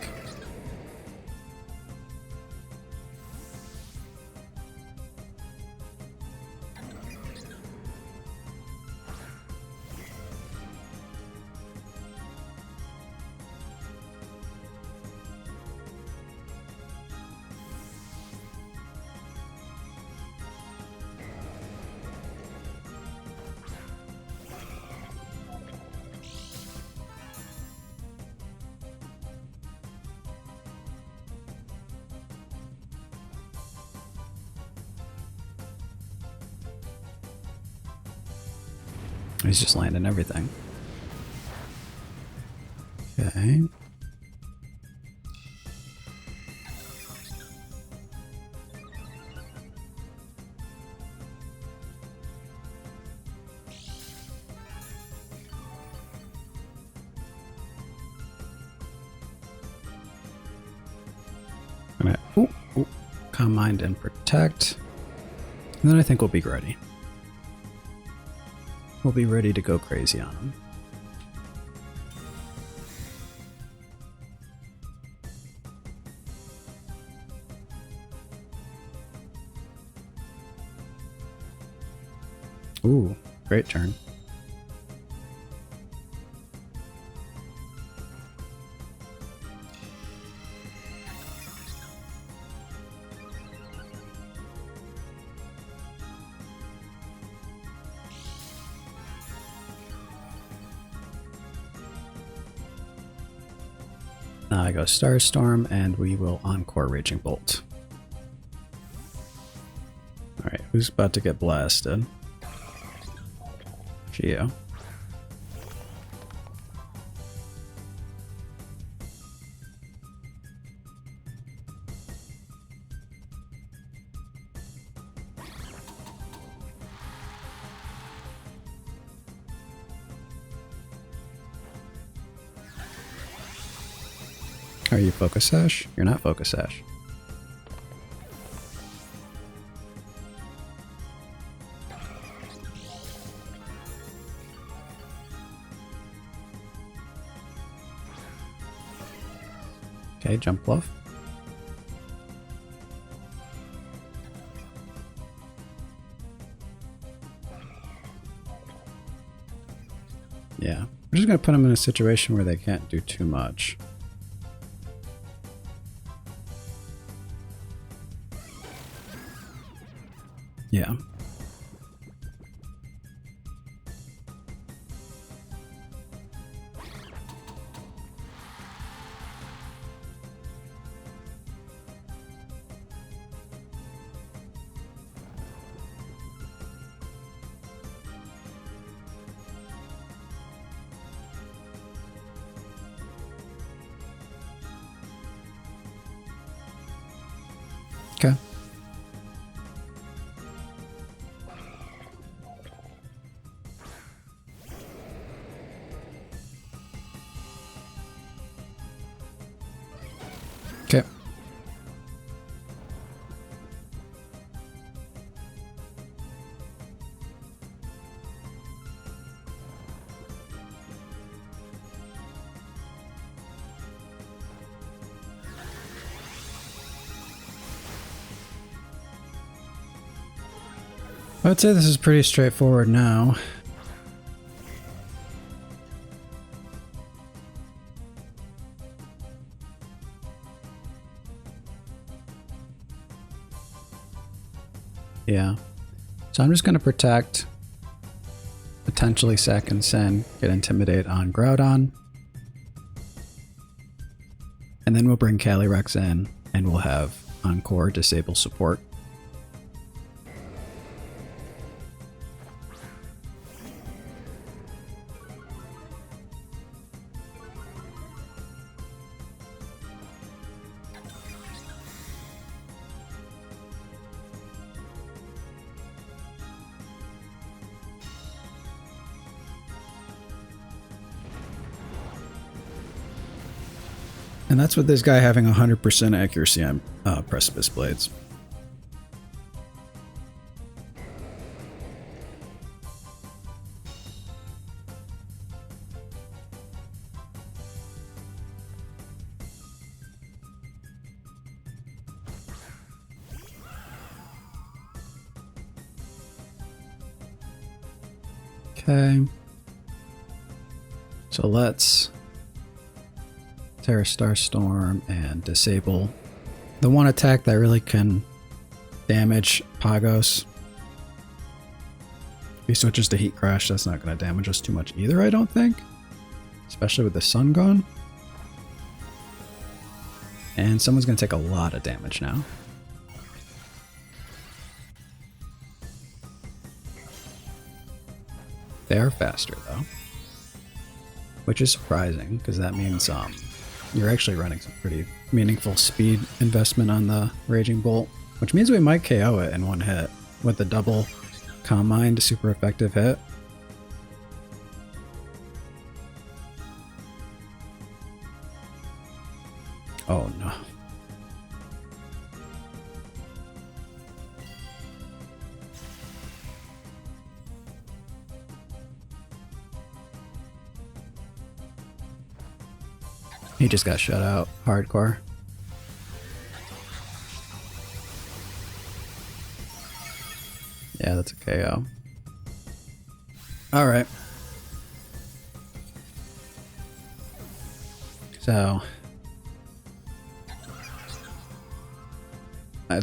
He's just landing everything. Okay. Calm Mind and Protect. And then I think we'll be ready. We'll be ready to go crazy on him. Ooh, great turn. Now I go Starstorm, and we will Encore Raging Bolt. Alright, who's about to get blasted? Geo. Are you Focus Sash? You're not Focus Sash. Okay, jump bluff. Yeah, we're just gonna put them in a situation where they can't do too much. Yeah. Okay. Okay. I would say this is pretty straightforward now. Yeah. So I'm just going to protect, potentially sack and send, get Intimidate on Groudon. And then we'll bring Calyrex in and we'll have Encore disable support. And that's with this guy having 100% accuracy on Precipice Blades. Okay. So let's Terra Starstorm and disable the one attack that really can damage Pagos. If he switches to Heat Crash, that's not going to damage us too much either, I don't think. Especially with the sun gone. And someone's going to take a lot of damage now. They are faster though. Which is surprising, because that means you're actually running some pretty meaningful speed investment on the Raging Bolt, which means we might KO it in one hit with the double Calm Mind, super effective hit. Oh no. He just got shut out hardcore. Yeah, that's a KO. Alright. So I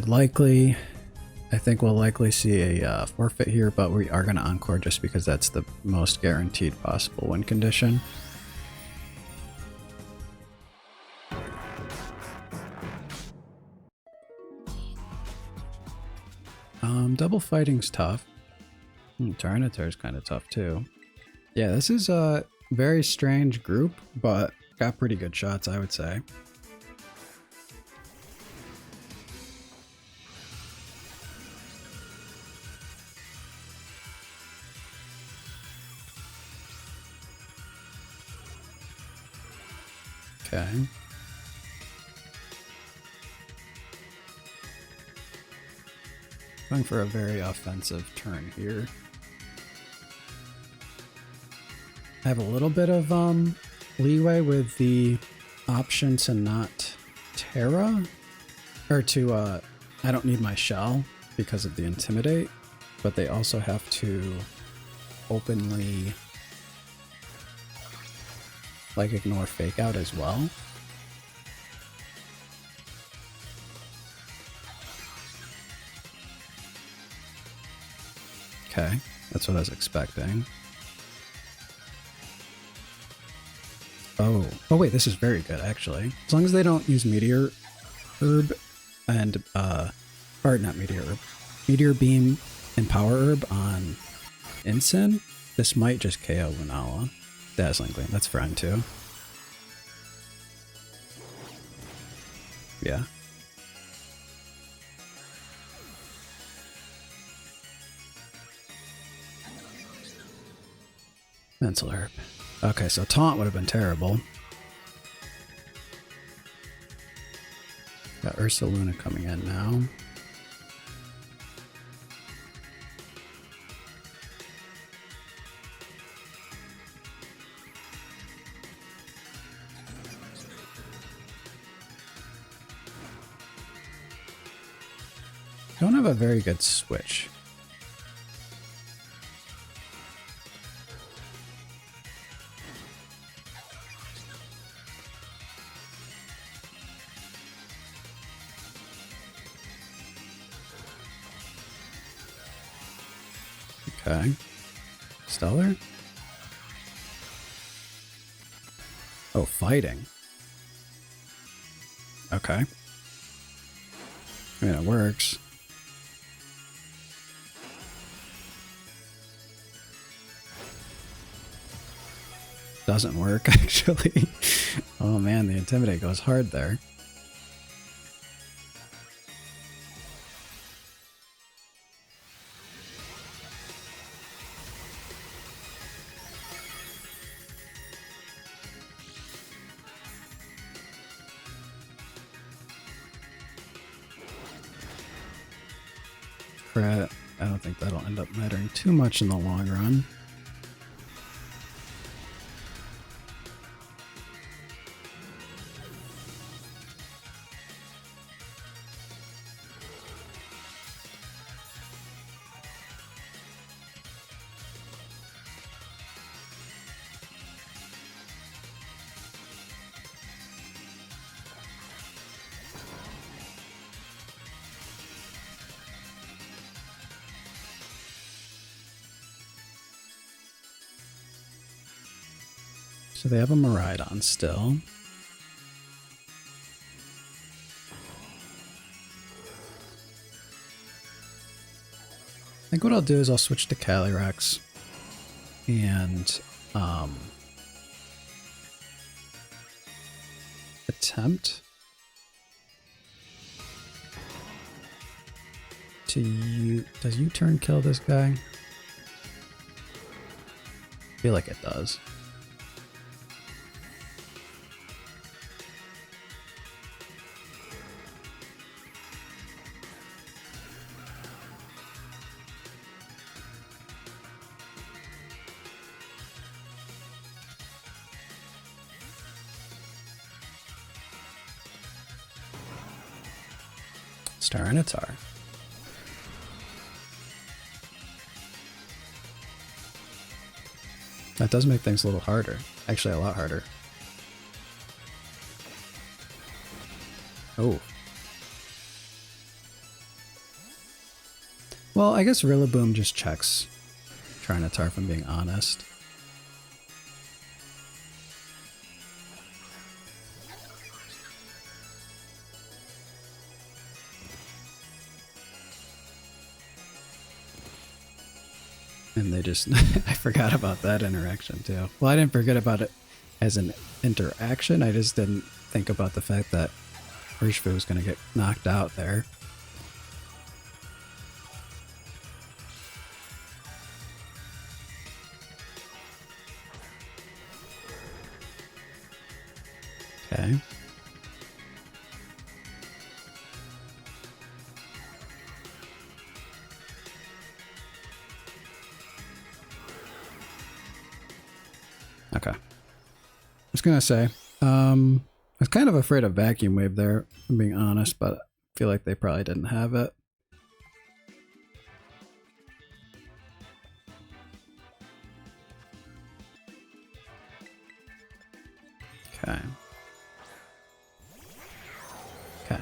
think we'll likely see a forfeit here, but we are going to Encore just because that's the most guaranteed possible win condition. Double fighting's tough. Tyranitar's kind of tough too. Yeah, this is a very strange group, but got pretty good shots, I would say. Okay. Going for a very offensive turn here. I have a little bit of leeway with the option to not Terra, or to I don't need my shell because of the Intimidate, but they also have to openly like ignore Fake Out as well. Okay, that's what I was expecting. Oh wait, this is very good actually. As long as they don't use Meteor Herb and or not Meteor Herb, Meteor Beam and Power Herb on Incin, this might just KO Lunala. Dazzling Gleam, that's friend too. Yeah. Mental Herb. Okay, so Taunt would have been terrible. Got Ursaluna coming in now. Don't have a very good switch. Okay. Stellar? Oh, fighting. Okay. I mean, it works. Doesn't work, actually. Oh man, the Intimidate goes hard there. Crit. I don't think that'll end up mattering too much in the long run. So they have a Miraidon still. I think what I'll do is I'll switch to Calyrex and attempt to does U-turn kill this guy? I feel like it does. Tyranitar. That does make things a little harder. Actually, a lot harder. Oh. Well, I guess Rillaboom just checks Tyranitar, if I'm being honest. And they just, I forgot about that interaction too. Well, I didn't forget about it as an interaction. I just didn't think about the fact that Urshifu was going to get knocked out there. Okay. Okay. I was gonna say, I was kind of afraid of Vacuum Wave there, if I'm being honest, but I feel like they probably didn't have it. Okay. Okay.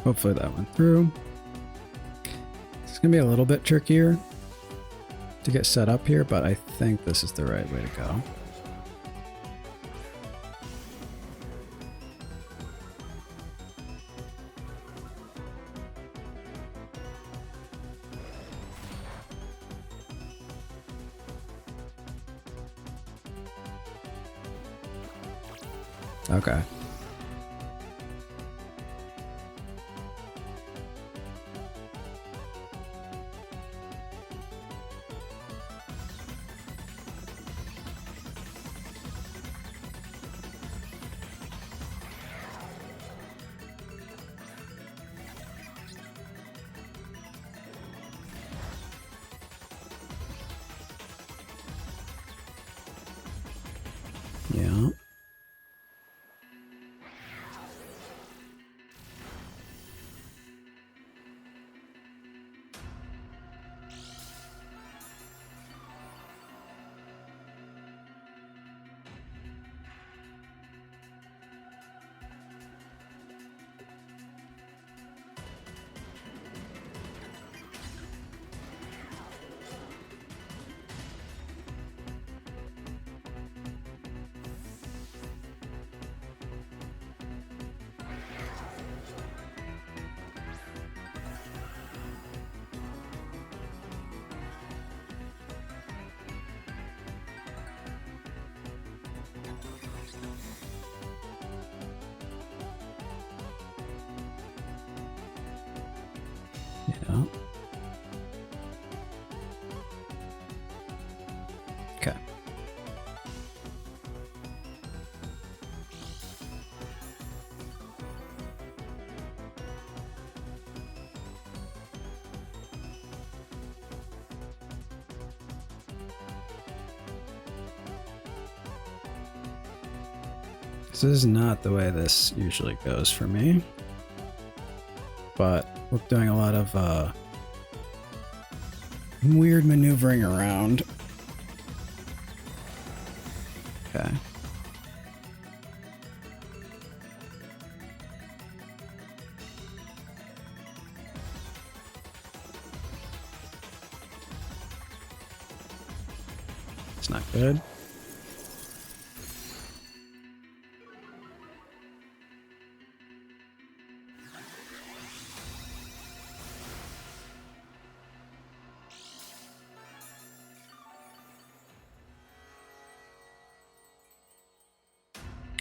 Hopefully that went through. It's gonna be a little bit trickier to get set up here, but I think this is the right way to go. Okay. Yeah. Okay. This is not the way this usually goes for me, but we're doing a lot of weird maneuvering around. Okay. It's not good.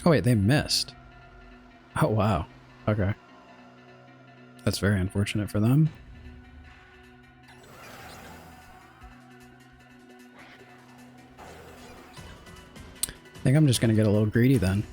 Oh wait, they missed. Oh wow. Okay. That's very unfortunate for them. I think I'm just gonna get a little greedy then.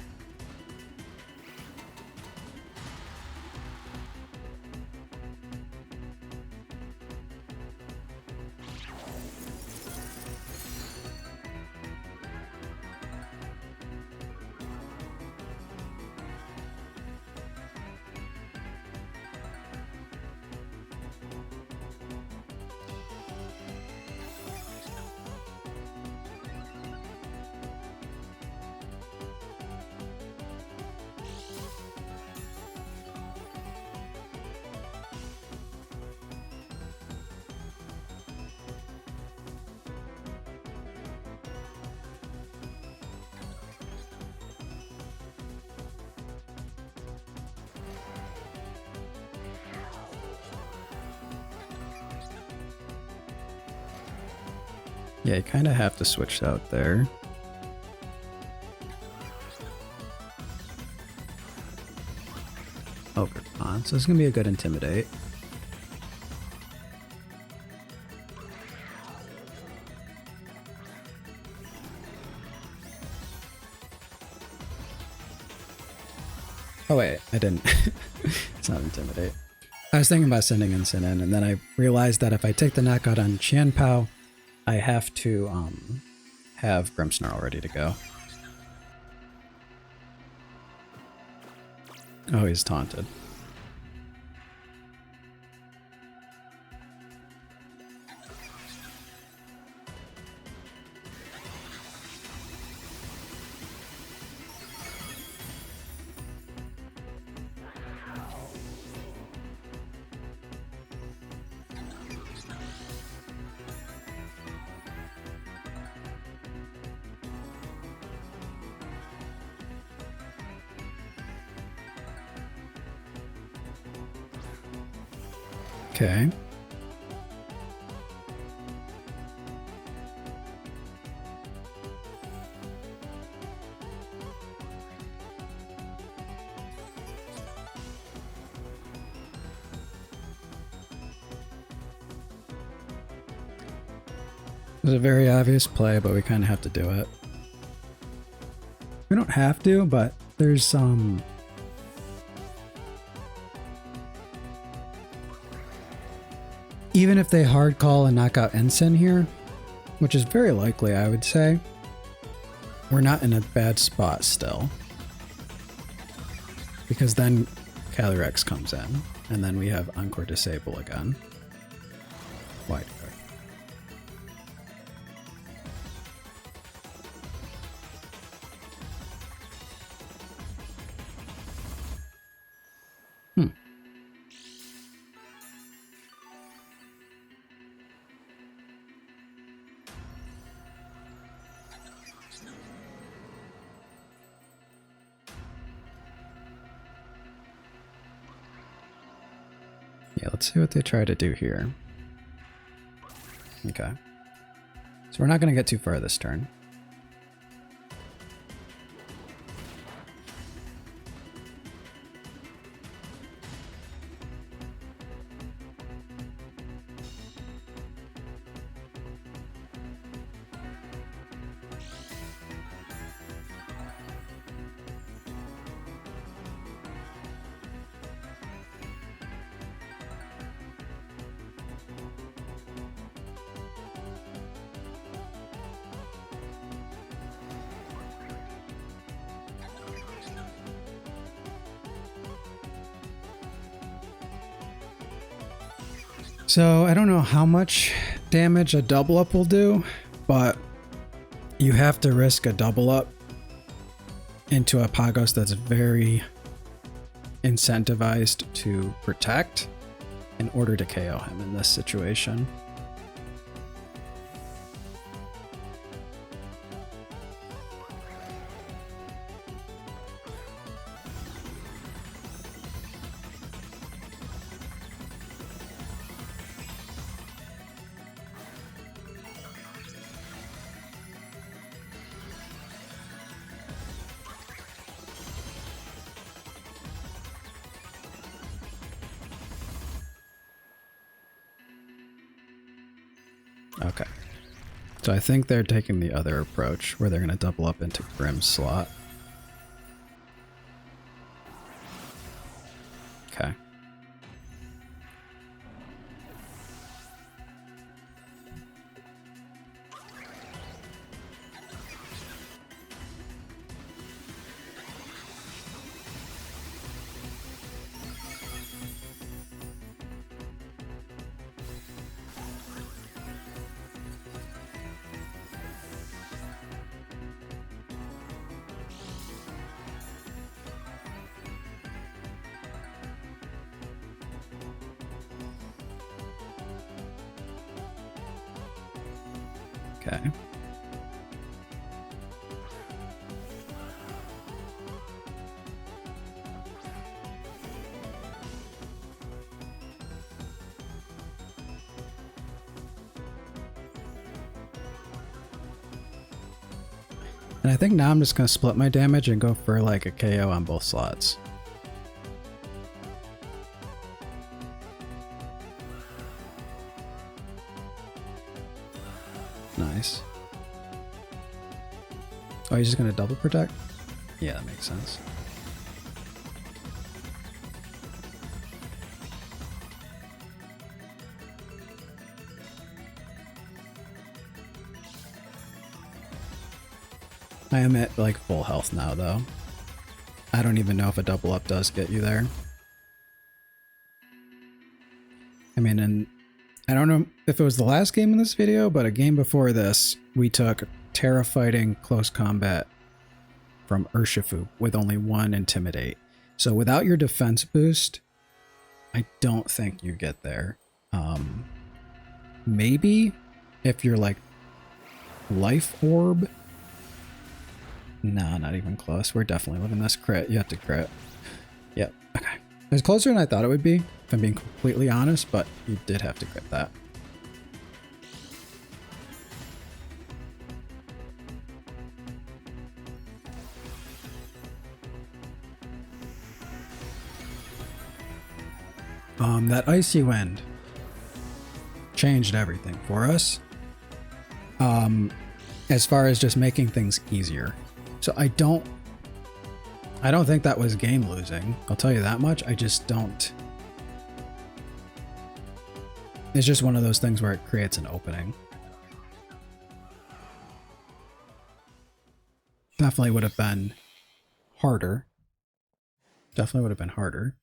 Yeah, you kind of have to switch out there. Oh, good on. So this is going to be a good intimidate. Oh wait, I didn't. It's not intimidate. I was thinking about sending Incin in, and then I realized that if I take the knockout on Qianpao, I have to have Grimmsnarl ready to go. Oh, he's taunted. Okay. It was a very obvious play, but we kind of have to do it. We don't have to, but there's some... Even if they hard call and knock out Incin here, which is very likely, I would say, we're not in a bad spot still. Because then Calyrex comes in, and then we have Encore Disable again. Wide card. Yeah, let's see what they try to do here. Okay. So we're not going to get too far this turn. So I don't know how much damage a double up will do, but you have to risk a double up into a Pagos that's very incentivized to protect in order to KO him in this situation. Okay. So I think they're taking the other approach where they're going to double up into Grim slot. Okay. Okay. And I think now I'm just going to split my damage and go for like a KO on both slots. Nice. Oh, he's just going to double protect? Yeah, that makes sense. I am at like full health now though. I don't even know if a double up does get you there. I mean, and I don't know if it was the last game in this video, but a game before this, we took Terra fighting close combat from Urshifu with only 1 Intimidate. So without your defense boost, I don't think you get there. Maybe if you're like Life Orb. Nah, not even close. We're definitely living this crit. You have to crit. Yep. Okay. It was closer than I thought it would be, if I'm being completely honest, but you did have to crit that. That Icy Wind changed everything for us. As far as just making things easier. So I don't think that was game losing. I'll tell you that much. I just don't. It's just one of those things where it creates an opening. Definitely would have been harder. Definitely would have been harder.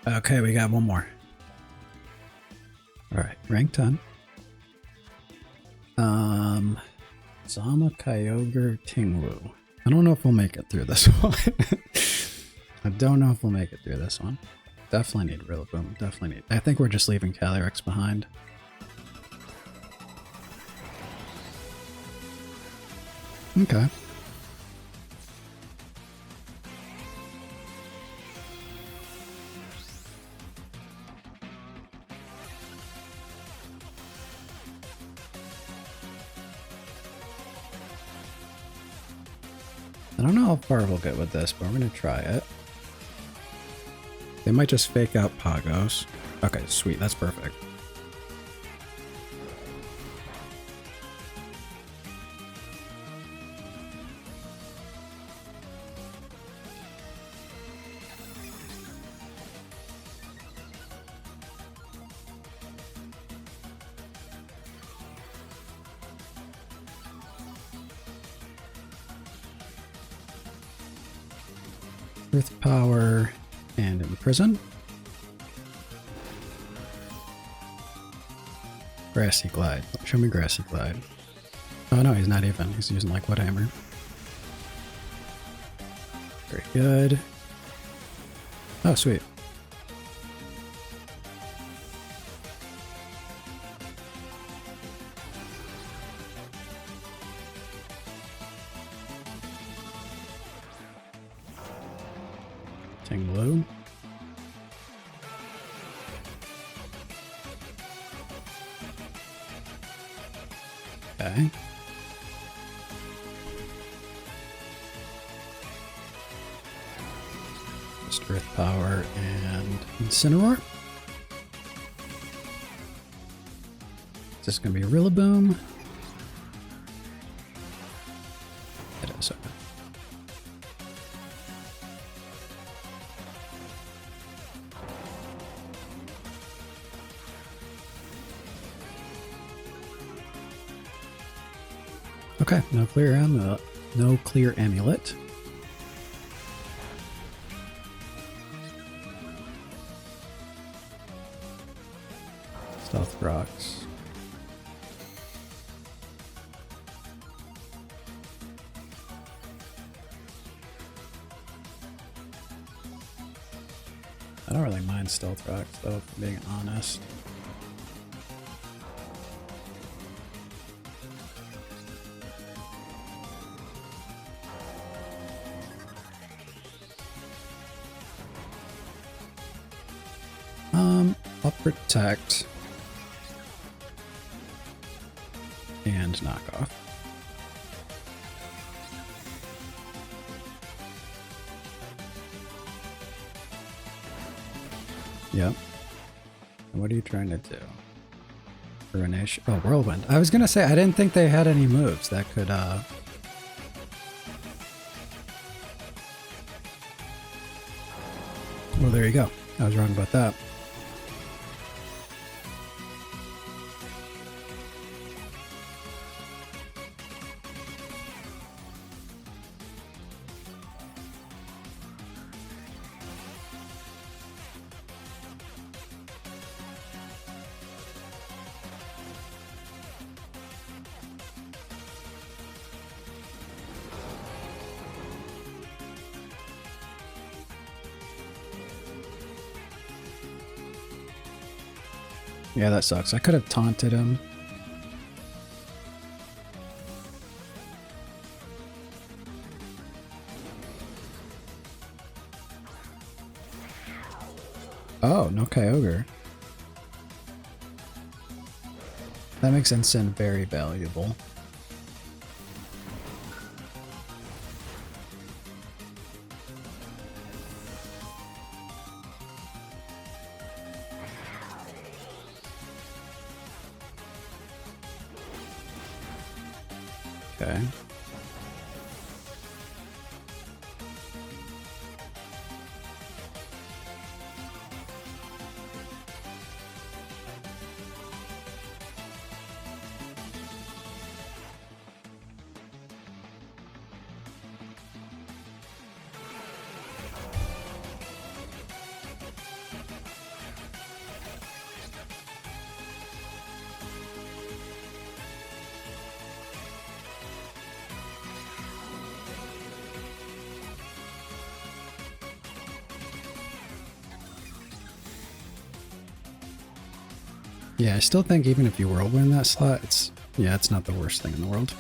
Okay, we got one more. All right, rank 10. Zama, Kyogre, Ting-Lu. I don't know if we'll make it through this one. I don't know if we'll make it through this one. Definitely need Rillaboom. Definitely need. I think we're just leaving Calyrex behind. Okay. I don't know how far we'll get with this, but we're going to try it. They might just fake out Pagos. Okay, sweet. That's perfect. Earth Power and Imprison. Grassy Glide. Show me Grassy Glide. Oh no, he's not even. He's using like Wood Hammer. Very good. Oh, sweet. Ting-Lu. Okay. Just Earth Power and Incineroar. Is this going to be a Rillaboom? It is, okay. Okay, no clear amulet. No clear amulet. Stealth rocks. I don't really mind stealth rocks though, if I'm being honest. I'll protect and knock off. Yep. And what are you trying to do? Ruination. Oh, Whirlwind. I was gonna say I didn't think they had any moves that could Well, there you go. I was wrong about that. Yeah, that sucks. I could have taunted him. Oh, no Kyogre. That makes Incin very valuable. Okay. Yeah, I still think even if you whirlwind that slot, it's not the worst thing in the world.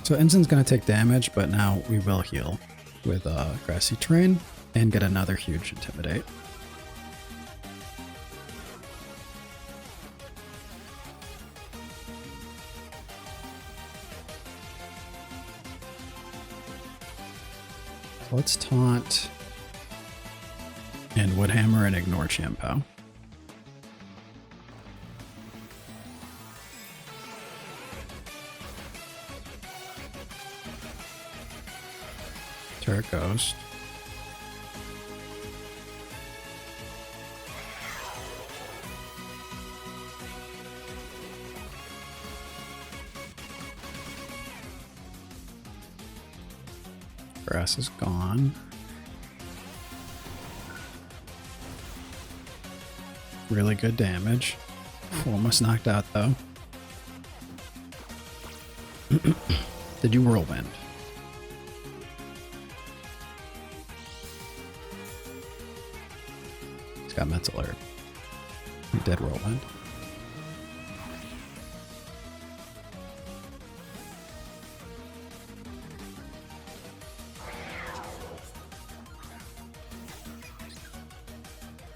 So Ensign's going to take damage, but now we will heal with Grassy Terrain and get another huge Intimidate. So let's taunt and Woodhammer and ignore Champow. Turret Ghost. Grass is gone. Really good damage. Almost knocked out though. Did you Whirlwind? He's got Mental Herb. He did Whirlwind.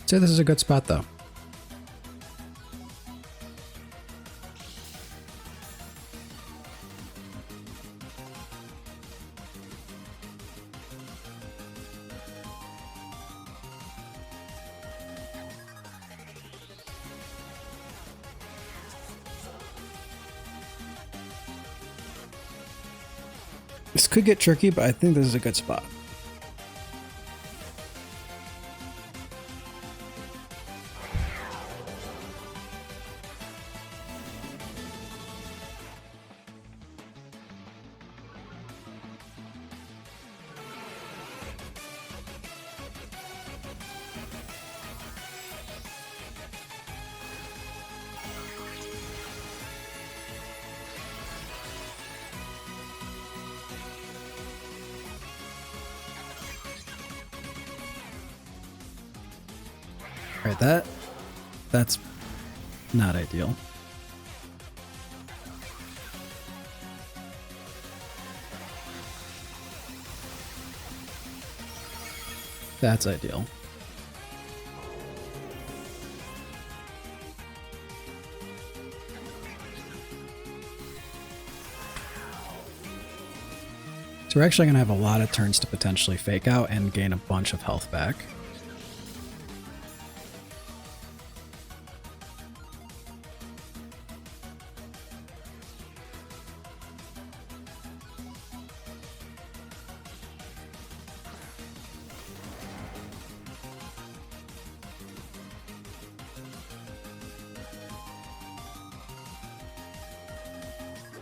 I'd say this is a good spot though. This could get tricky, but I think this is a good spot. Alright, that's not ideal. That's ideal. So we're actually going to have a lot of turns to potentially fake out and gain a bunch of health back.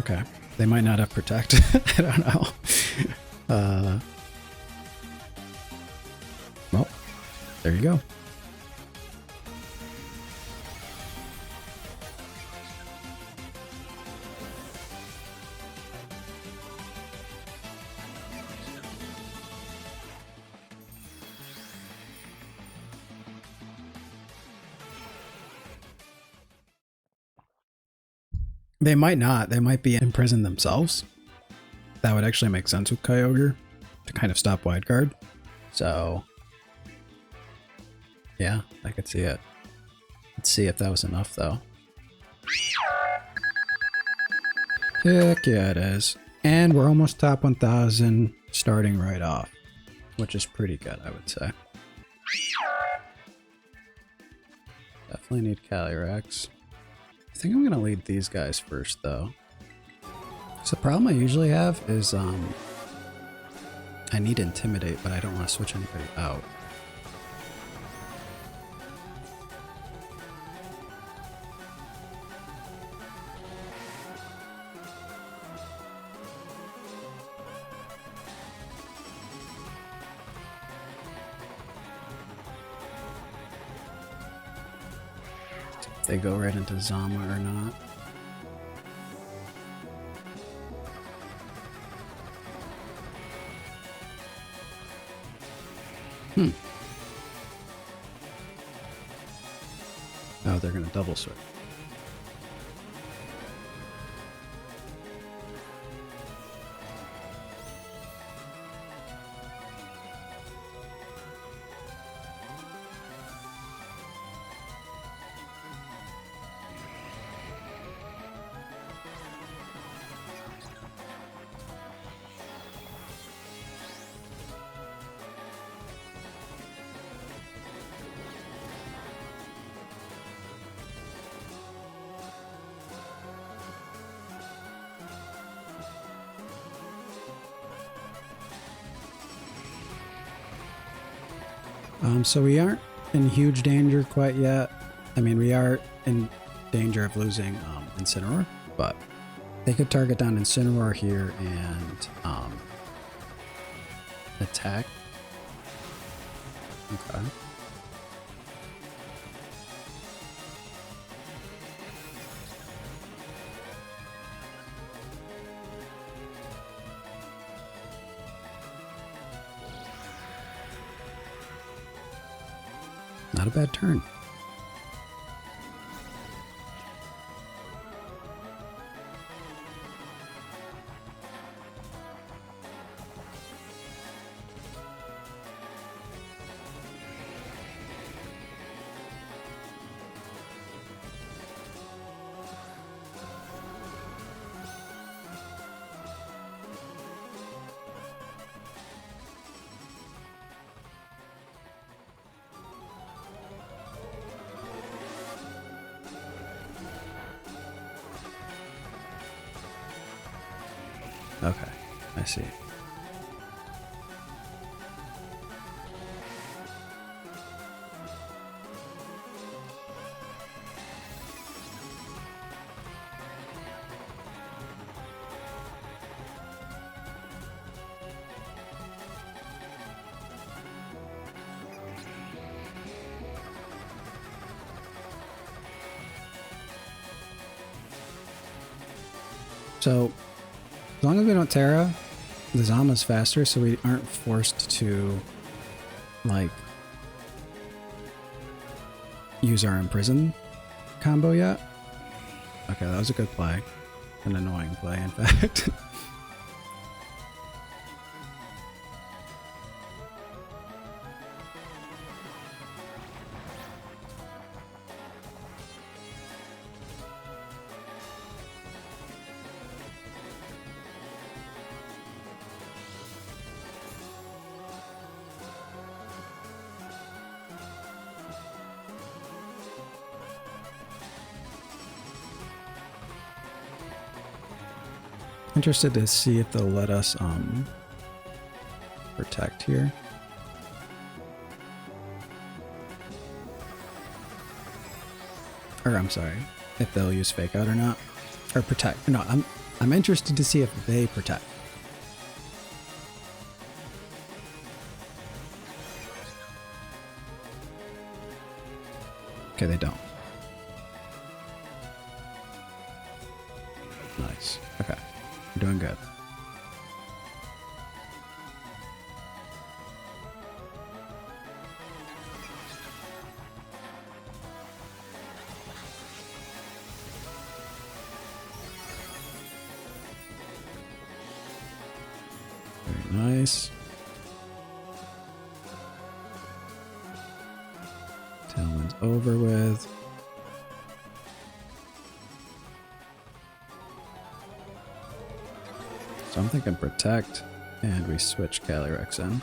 Okay, they might not have Protect. I don't know. Well, there you go. They might not. They might be in prison themselves. That would actually make sense with Kyogre to kind of stop wide guard. So, yeah, I could see it. Let's see if that was enough, though. Heck yeah, it is. And we're almost top 1,000 starting right off, which is pretty good, I would say. Definitely need Calyrex. I think I'm going to lead these guys first, though. So the problem I usually have is I need Intimidate, but I don't want to switch anybody out. If they go right into Zama or not. Oh, they're going to double switch. So we aren't in huge danger quite yet. I mean, we are in danger of losing Incineroar, but they could target down Incineroar here and attack. Okay. Not a bad turn. Okay, I see. So, as long as we don't Terra, the Zama's faster, so we aren't forced to, like, use our Imprison combo yet. Okay, that was a good play. An annoying play, in fact. Interested to see if they'll let us protect here. Or I'm sorry, if they'll use fake out or not. Or protect. No, I'm interested to see if they protect. Okay, they don't. Nice. Okay. We're doing good. Very nice. Tailwind's over with. So I'm thinking protect, and we switch Calyrex in.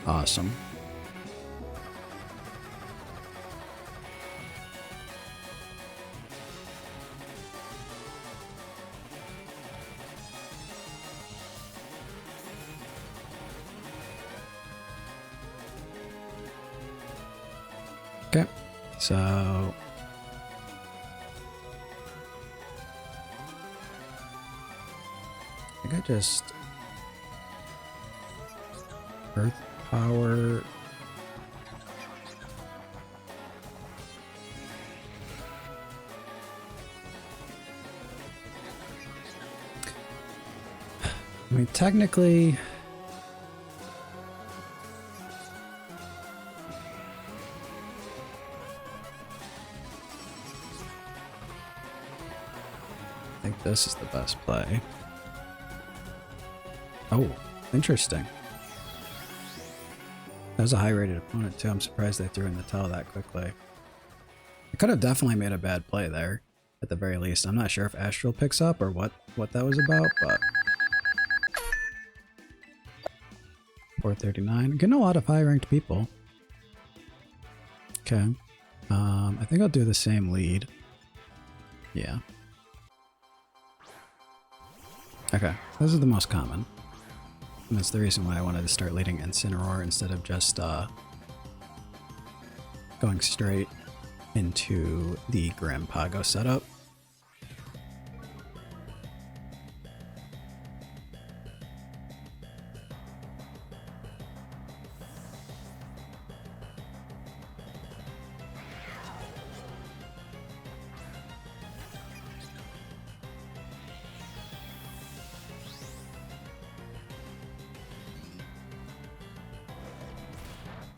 Awesome. Okay, so I think I just Earth Power. I mean, technically, I think this is the best play. Oh, interesting. That was a high-rated opponent, too. I'm surprised they threw in the towel that quickly. I could have definitely made a bad play there. at the very least. I'm not sure if Astral picks up or what that was about, but 439. Getting a lot of high-ranked people. Okay. I think I'll do the same lead. Yeah. Okay, those are the most common. And that's the reason why I wanted to start leading Incineroar instead of just going straight into the Terapagos setup.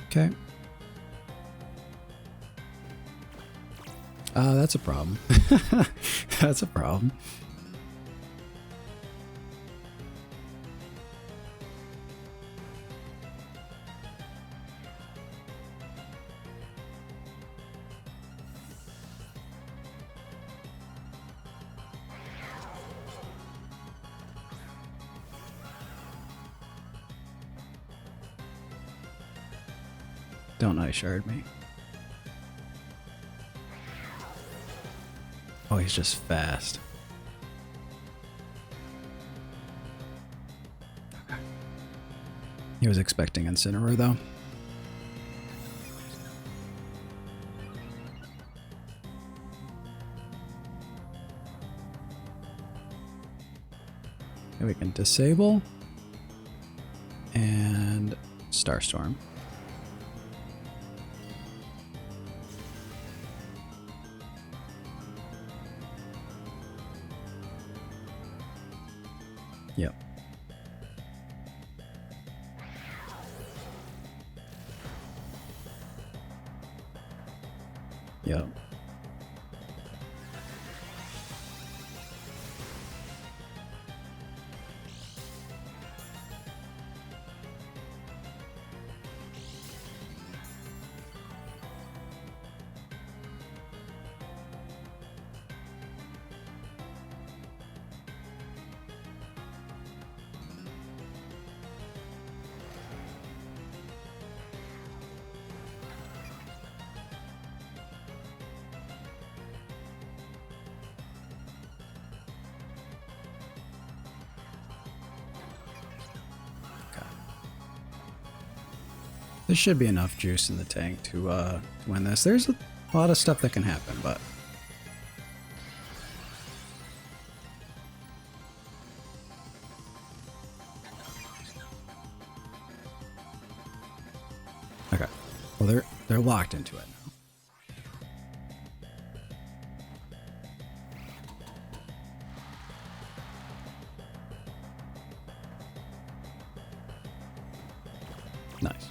Okay. That's a problem. That's a problem. Don't ice shard me. Oh, he's just fast. Okay. He was expecting Incineroar though. Okay, we can disable and Starstorm. Yep. Yep. There should be enough juice in the tank to win this. There's a lot of stuff that can happen, but okay. Well, they're locked into it now. Nice.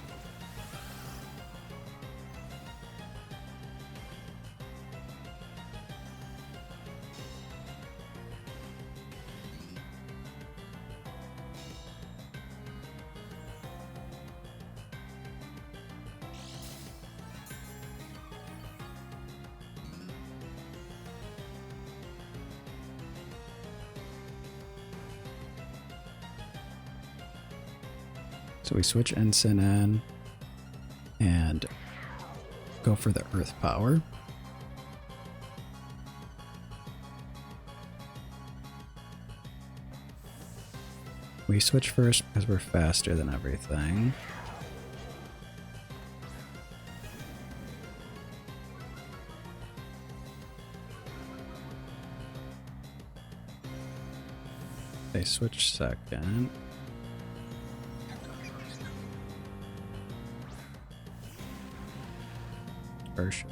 So we switch Ensign in and go for the Earth Power. We switch first because we're faster than everything. They switch second. Shadow.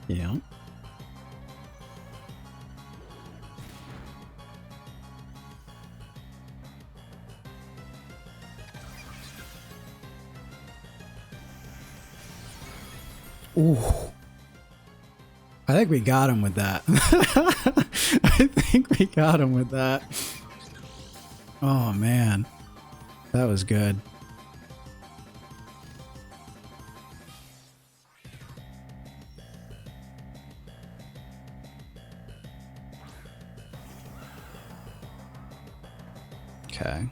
Yeah. Ooh. I think we got him with that. I think we got him with that. Oh man. That was good. Okay.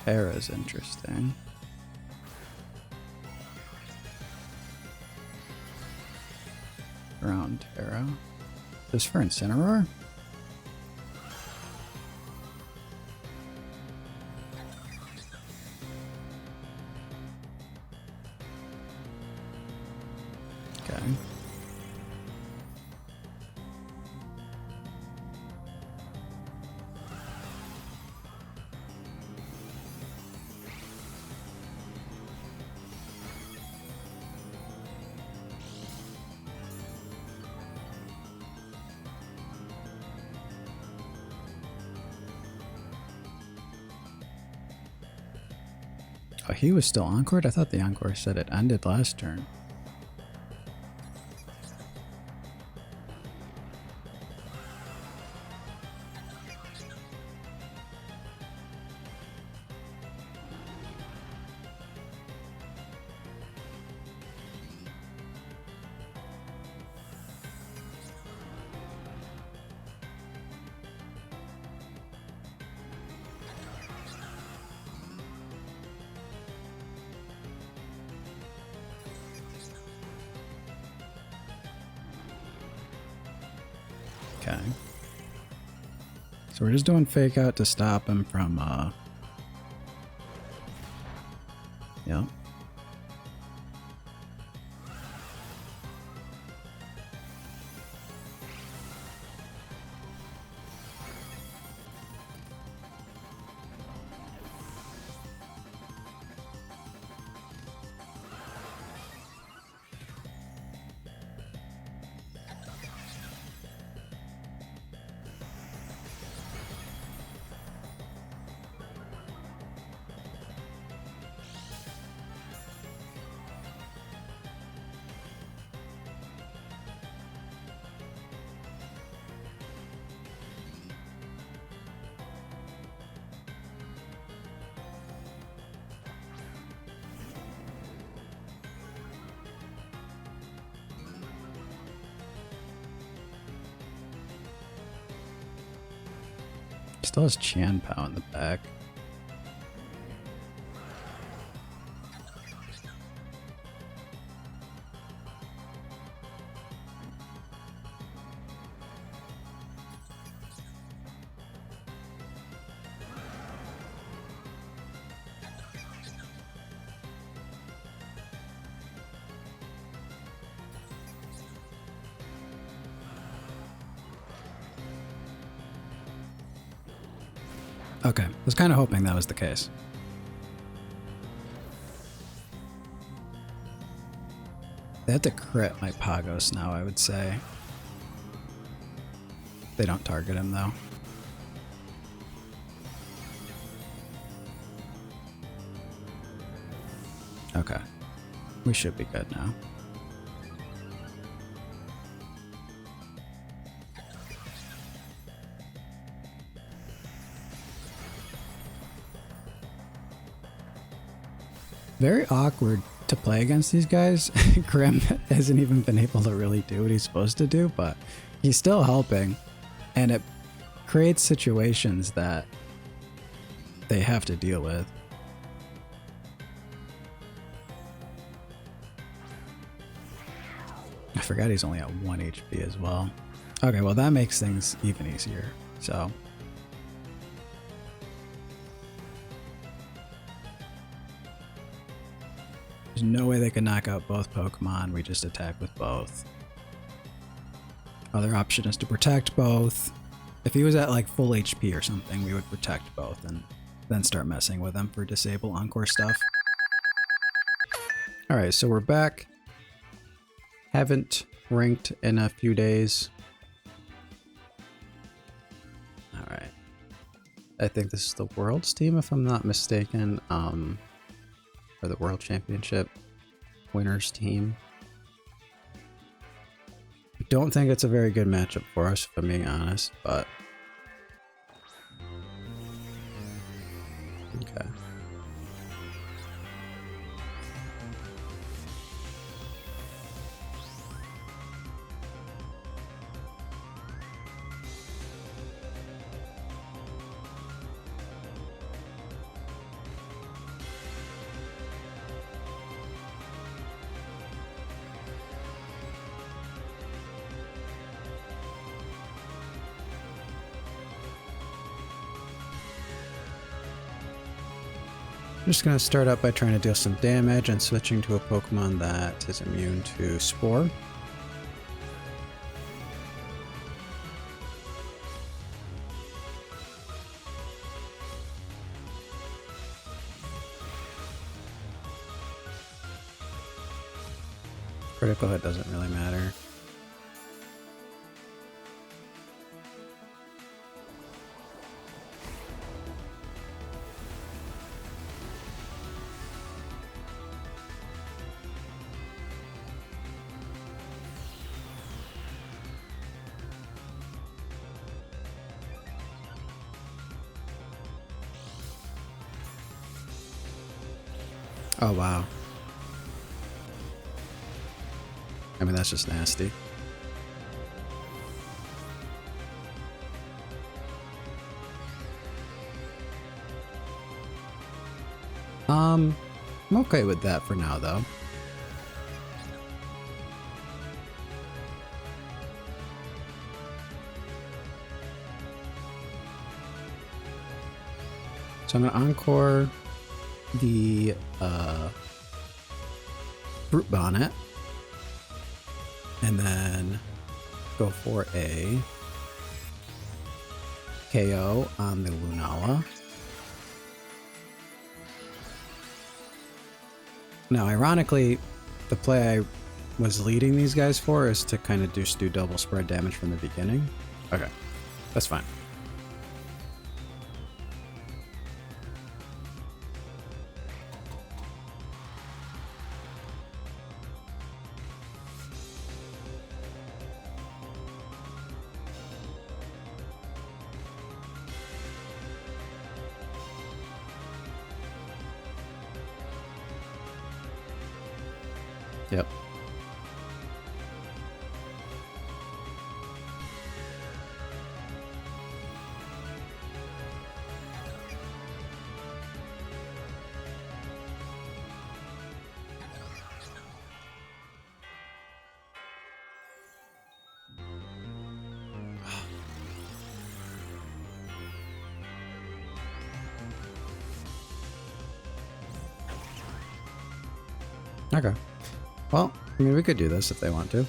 Terra's interesting. Around Terra. This for Incineroar? Okay. Oh, he was still encored? I thought the encore said it ended last turn. Okay. So we're just doing fake out to stop him from, yeah. Still has Chanpao in the back. Okay, I was kind of hoping that was the case. They have to crit my Pagos now, I would say. They don't target him, though. Okay. We should be good now. Very awkward to play against these guys. Grimm hasn't even been able to really do what he's supposed to do, but he's still helping. And it creates situations that they have to deal with. I forgot he's only at 1 HP as well. Okay, well that makes things even easier. So there's no way they can knock out both Pokemon. We just attack with both. Other option is to protect both. If he was at like full HP or something, we would protect both and then start messing with him for disable Encore stuff. Alright, so we're back. Haven't ranked in a few days. Alright. I think this is the Worlds team, if I'm not mistaken. Or the World Championship winners team. I don't think it's a very good matchup for us, if I'm being honest, but... Okay. I'm just going to start out by trying to deal some damage and switching to a Pokemon that is immune to Spore. Critical hit doesn't really matter. Oh, wow. I mean, that's just nasty. I'm okay with that for now, though. So I'm gonna Encore the Fruit Bonnet and then go for a KO on the Lunala. Now, ironically, the play I was leading these guys for is to kind of just do double spread damage from the beginning. Okay, that's fine. Yep. Okay. Well, I mean, we could do this if they want to.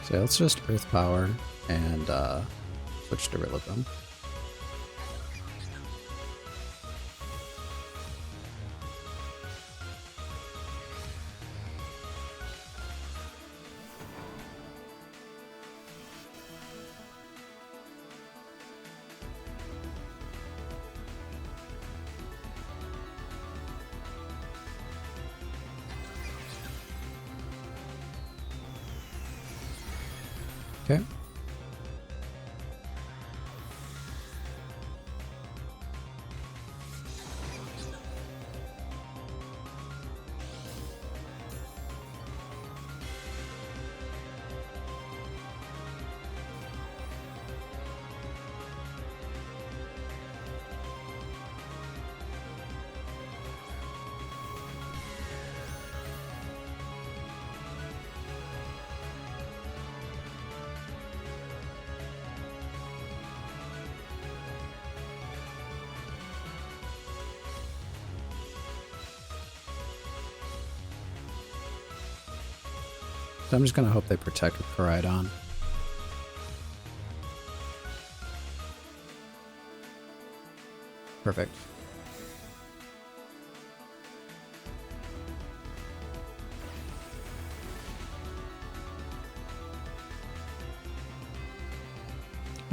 So let's just Earth Power and switch to Rillaboom. Okay. So I'm just gonna hope they protect with Koraidon. Perfect.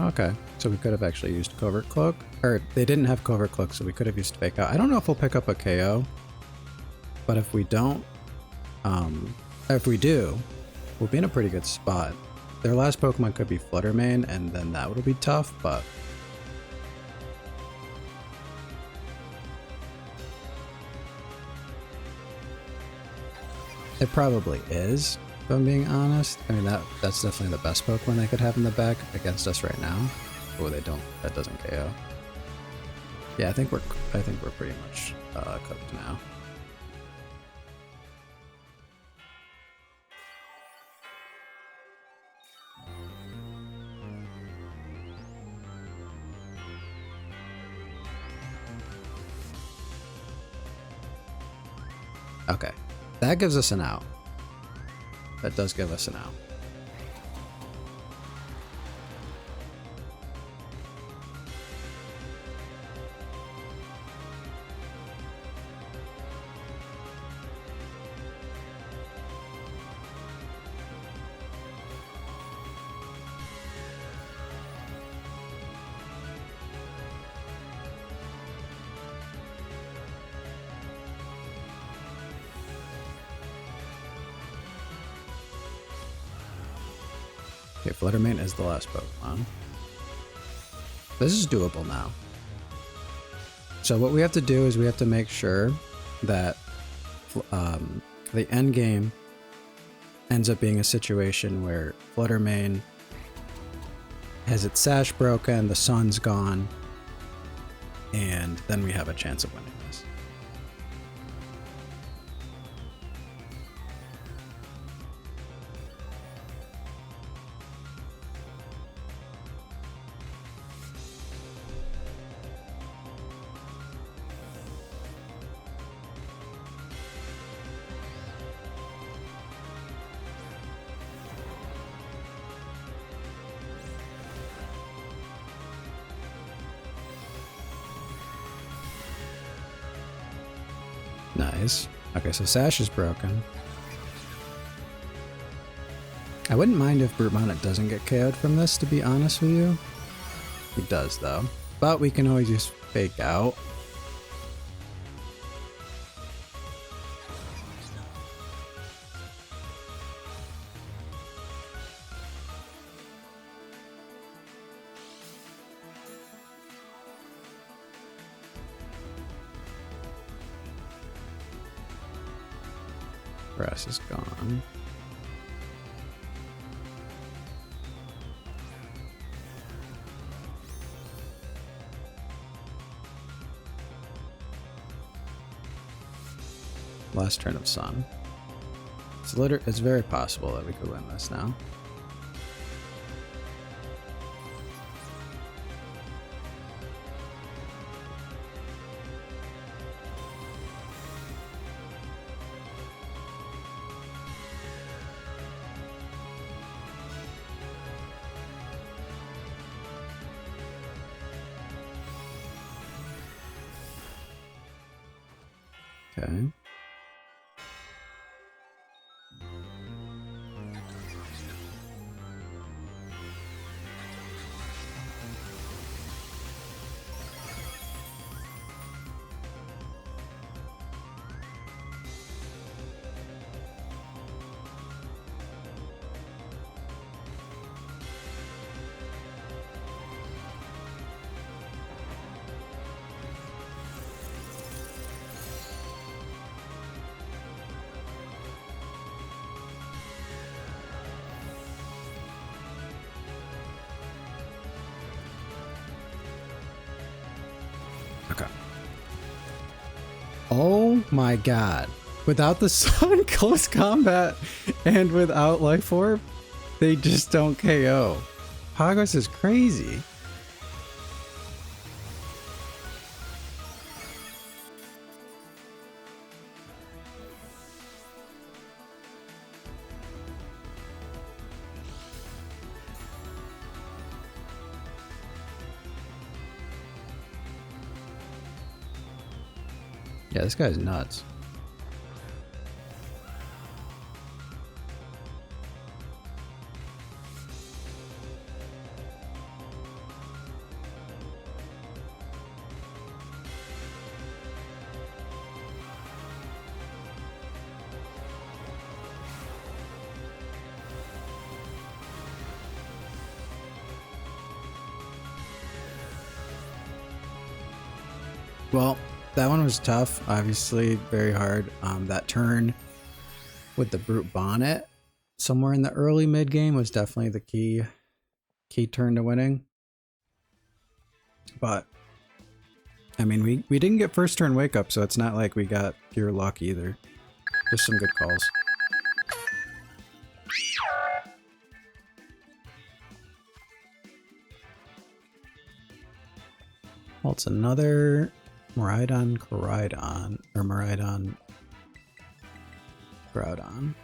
Okay, so we could have actually used Covert Cloak. Or they didn't have Covert Cloak, so we could have used Fake Out. I don't know if we'll pick up a KO, but if we don't, if we do, we'll be in a pretty good spot. Their last Pokemon could be Fluttermane, and then that would be tough, but it probably is, if I'm being honest. I mean, that's definitely the best Pokemon they could have in the back against us right now. Oh, they don't. That doesn't KO. Yeah, I think we're pretty much cooked now. Okay, that gives us an out. That does give us an out. Okay, Fluttermane is the last Pokemon. This is doable now. So what we have to do is we have to make sure that the end game ends up being a situation where Fluttermane has its sash broken, the sun's gone, and then we have a chance of winning this. Nice. Okay, so Sash is broken. I wouldn't mind if Brutmonic doesn't get KO'd from this, to be honest with you. He does, though. But we can always just Fake Out. Grass is gone. Last turn of Sun. It's very possible that we could win this now. Okay. Okay. Oh my god. Without the sun, close combat, and without Life Orb, they just don't KO. Pagos is crazy. Yeah, this guy's nuts. Well, that one was tough, obviously very hard. That turn with the Brute Bonnet somewhere in the early mid game was definitely the key turn to winning. But I mean, we didn't get first turn wake up, so it's not like we got pure luck either. There's some good calls. Well, it's another Miraidon Koraidon, or Miraidon Groudon.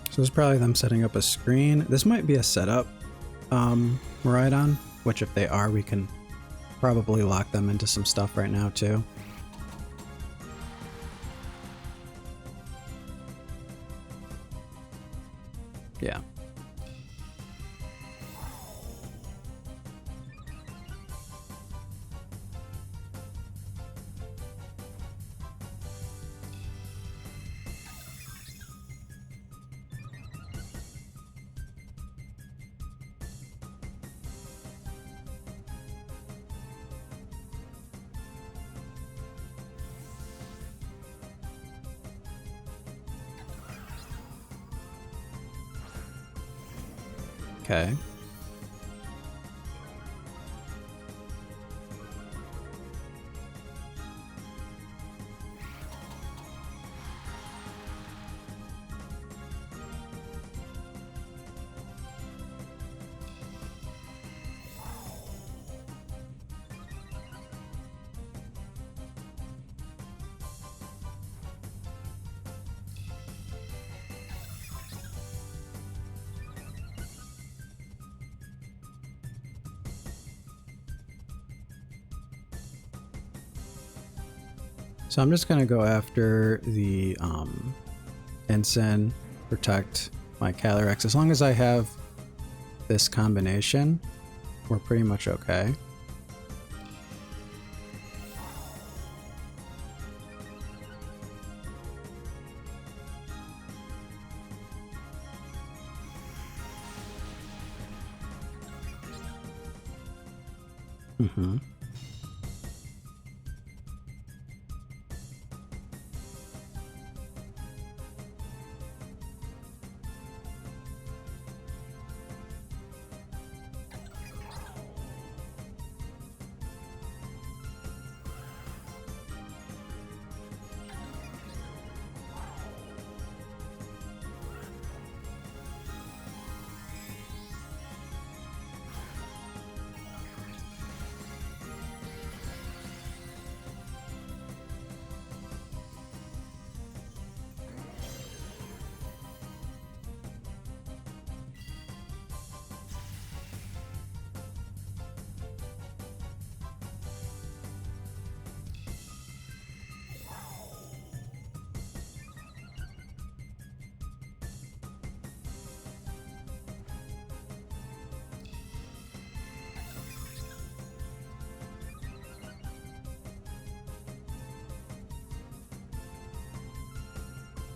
So this is probably them setting up a screen. This might be a setup Miraidon, which if they are, we can probably lock them into some stuff right now too. Yeah. Okay. So I'm just gonna go after the Incin, protect my Calyrex. As long as I have this combination, we're pretty much okay. Mm-hmm.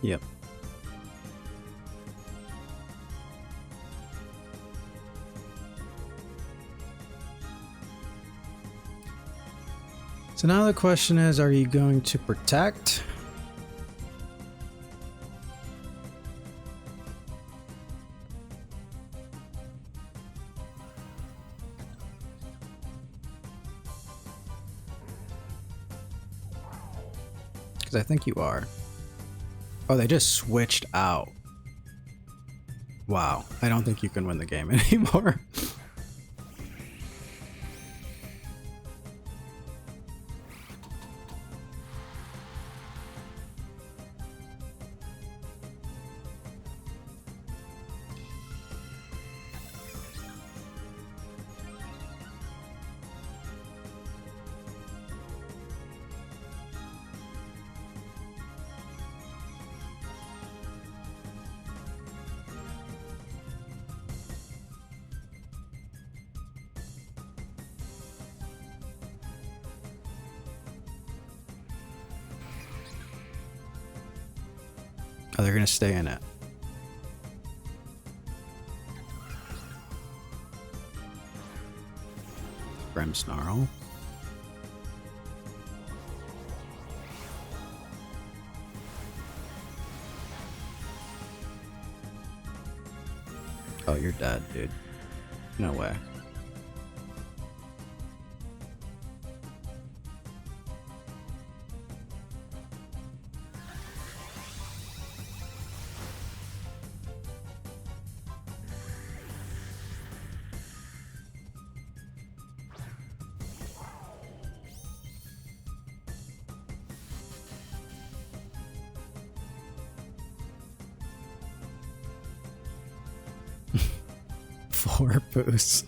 Yep. So now the question is, are you going to protect? Because I think you are. Oh, they just switched out. Wow, I don't think you can win the game anymore. Oh, they're gonna stay in it. Grimmsnarl. Oh, you're dead, dude. No way. Four boosts.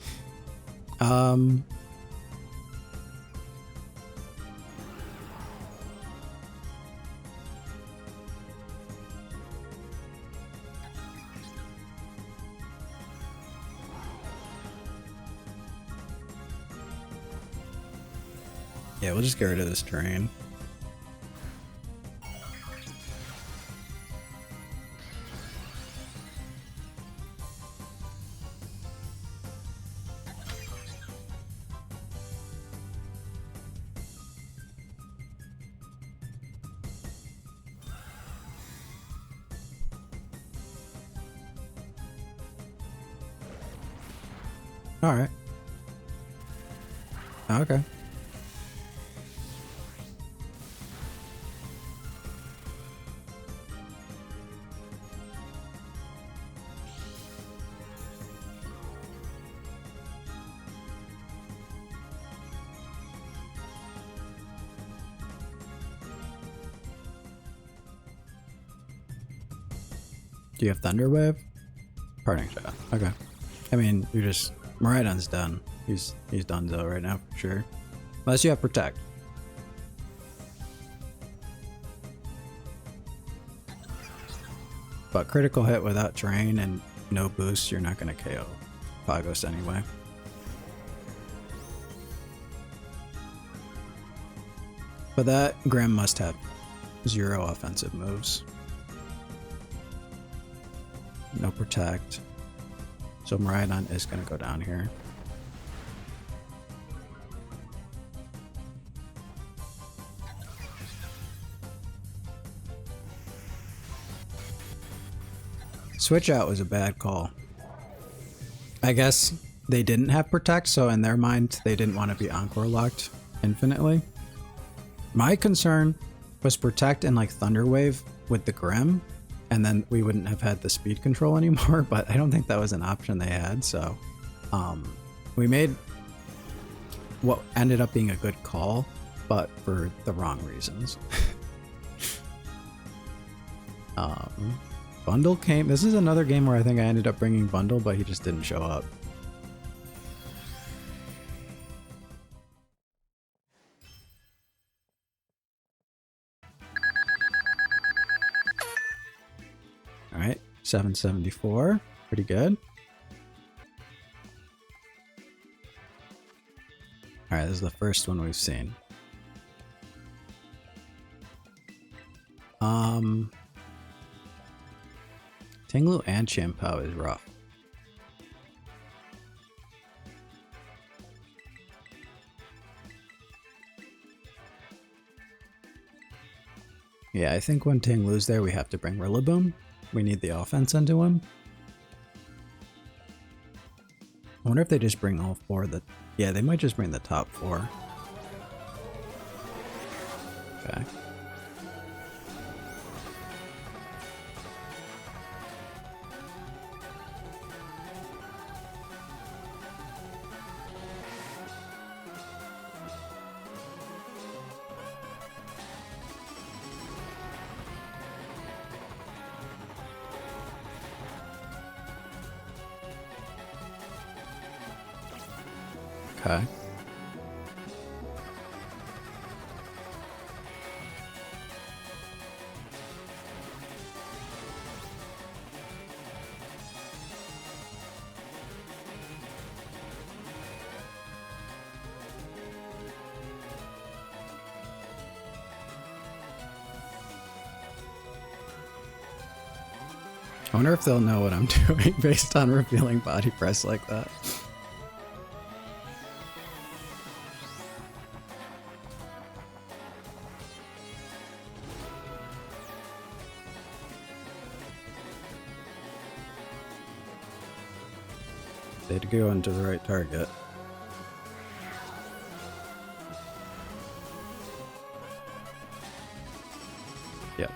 Yeah, we'll just get rid of this terrain. All right. Okay. Do you have Thunder Wave? Parting Shot. Okay. I mean, you're just... Miraidon's done. He's done though right now for sure. Unless you have Protect. But critical hit without terrain and no boost, you're not gonna KO Pagos anyway. But that Grimm must have 0 offensive moves. No Protect. So Miraidon is going to go down here. Switch out was a bad call. I guess they didn't have Protect, so in their mind, they didn't want to be Encore locked infinitely. My concern was Protect and like Thunder Wave with the Grimm, and then we wouldn't have had the speed control anymore, but I don't think that was an option they had, so we made what ended up being a good call, but for the wrong reasons. Bundle came. This is another game where I think I ended up bringing Bundle, but he just didn't show up. All right, 774, pretty good. All right, this is the first one we've seen. Ting-Lu and Chimpao is rough. Yeah, I think when Ting-Lu's there, we have to bring Rillaboom. We need the offense into him. I wonder if they just bring all four. Yeah, they might just bring the top four. Okay. Okay. I wonder if they'll know what I'm doing based on revealing body press like that. They'd go into the right target. Yep.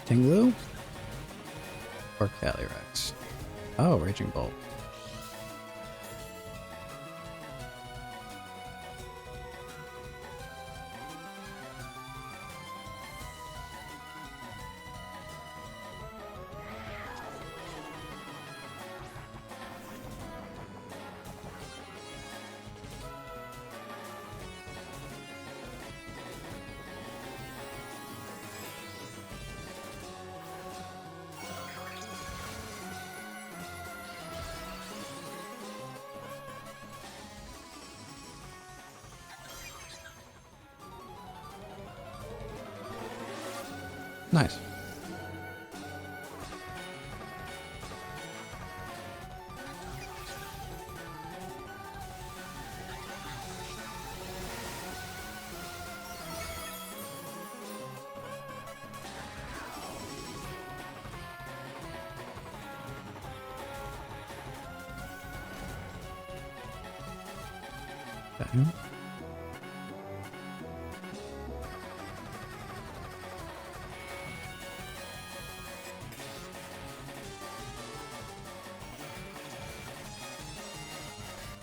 Ting-Lu? Or Calyrex? Oh, Raging Bolt. Nice. Okay.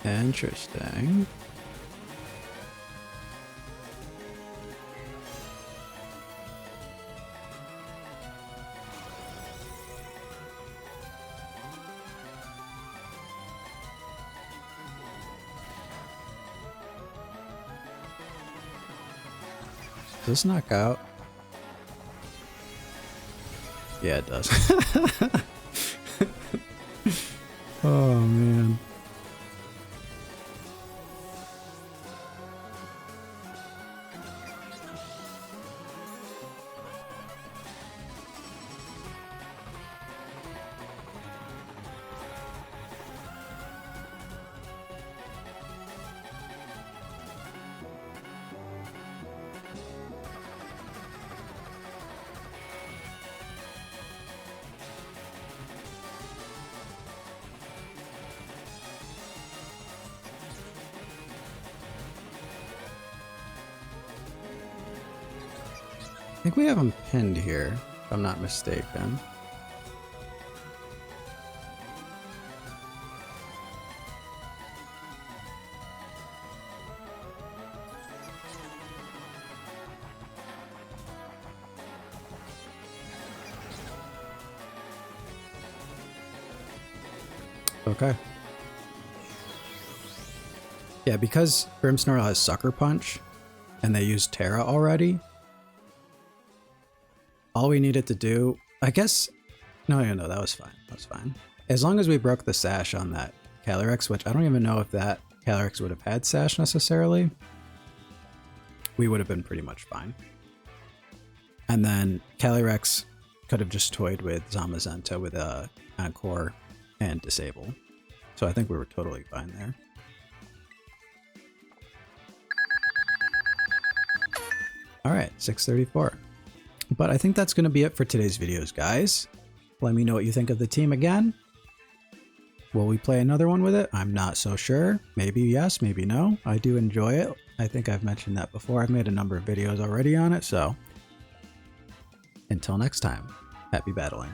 Interesting. Does this knock out? Yeah, it does. Oh, man. I think we have him pinned here, if I'm not mistaken. Okay. Yeah, because Grimmsnarl has Sucker Punch, and they used Terra already, all we needed to do, I guess, no, that was fine. That was fine. As long as we broke the sash on that Calyrex, which I don't even know if that Calyrex would have had Sash necessarily, we would have been pretty much fine. And then Calyrex could have just toyed with Zamazenta with a Encore and Disable. So I think we were totally fine there. Alright, 634. But I think that's going to be it for today's videos, guys. Let me know what you think of the team again. Will we play another one with it? I'm not so sure. Maybe yes, maybe no. I do enjoy it. I think I've mentioned that before. I've made a number of videos already on it, so until next time, happy battling.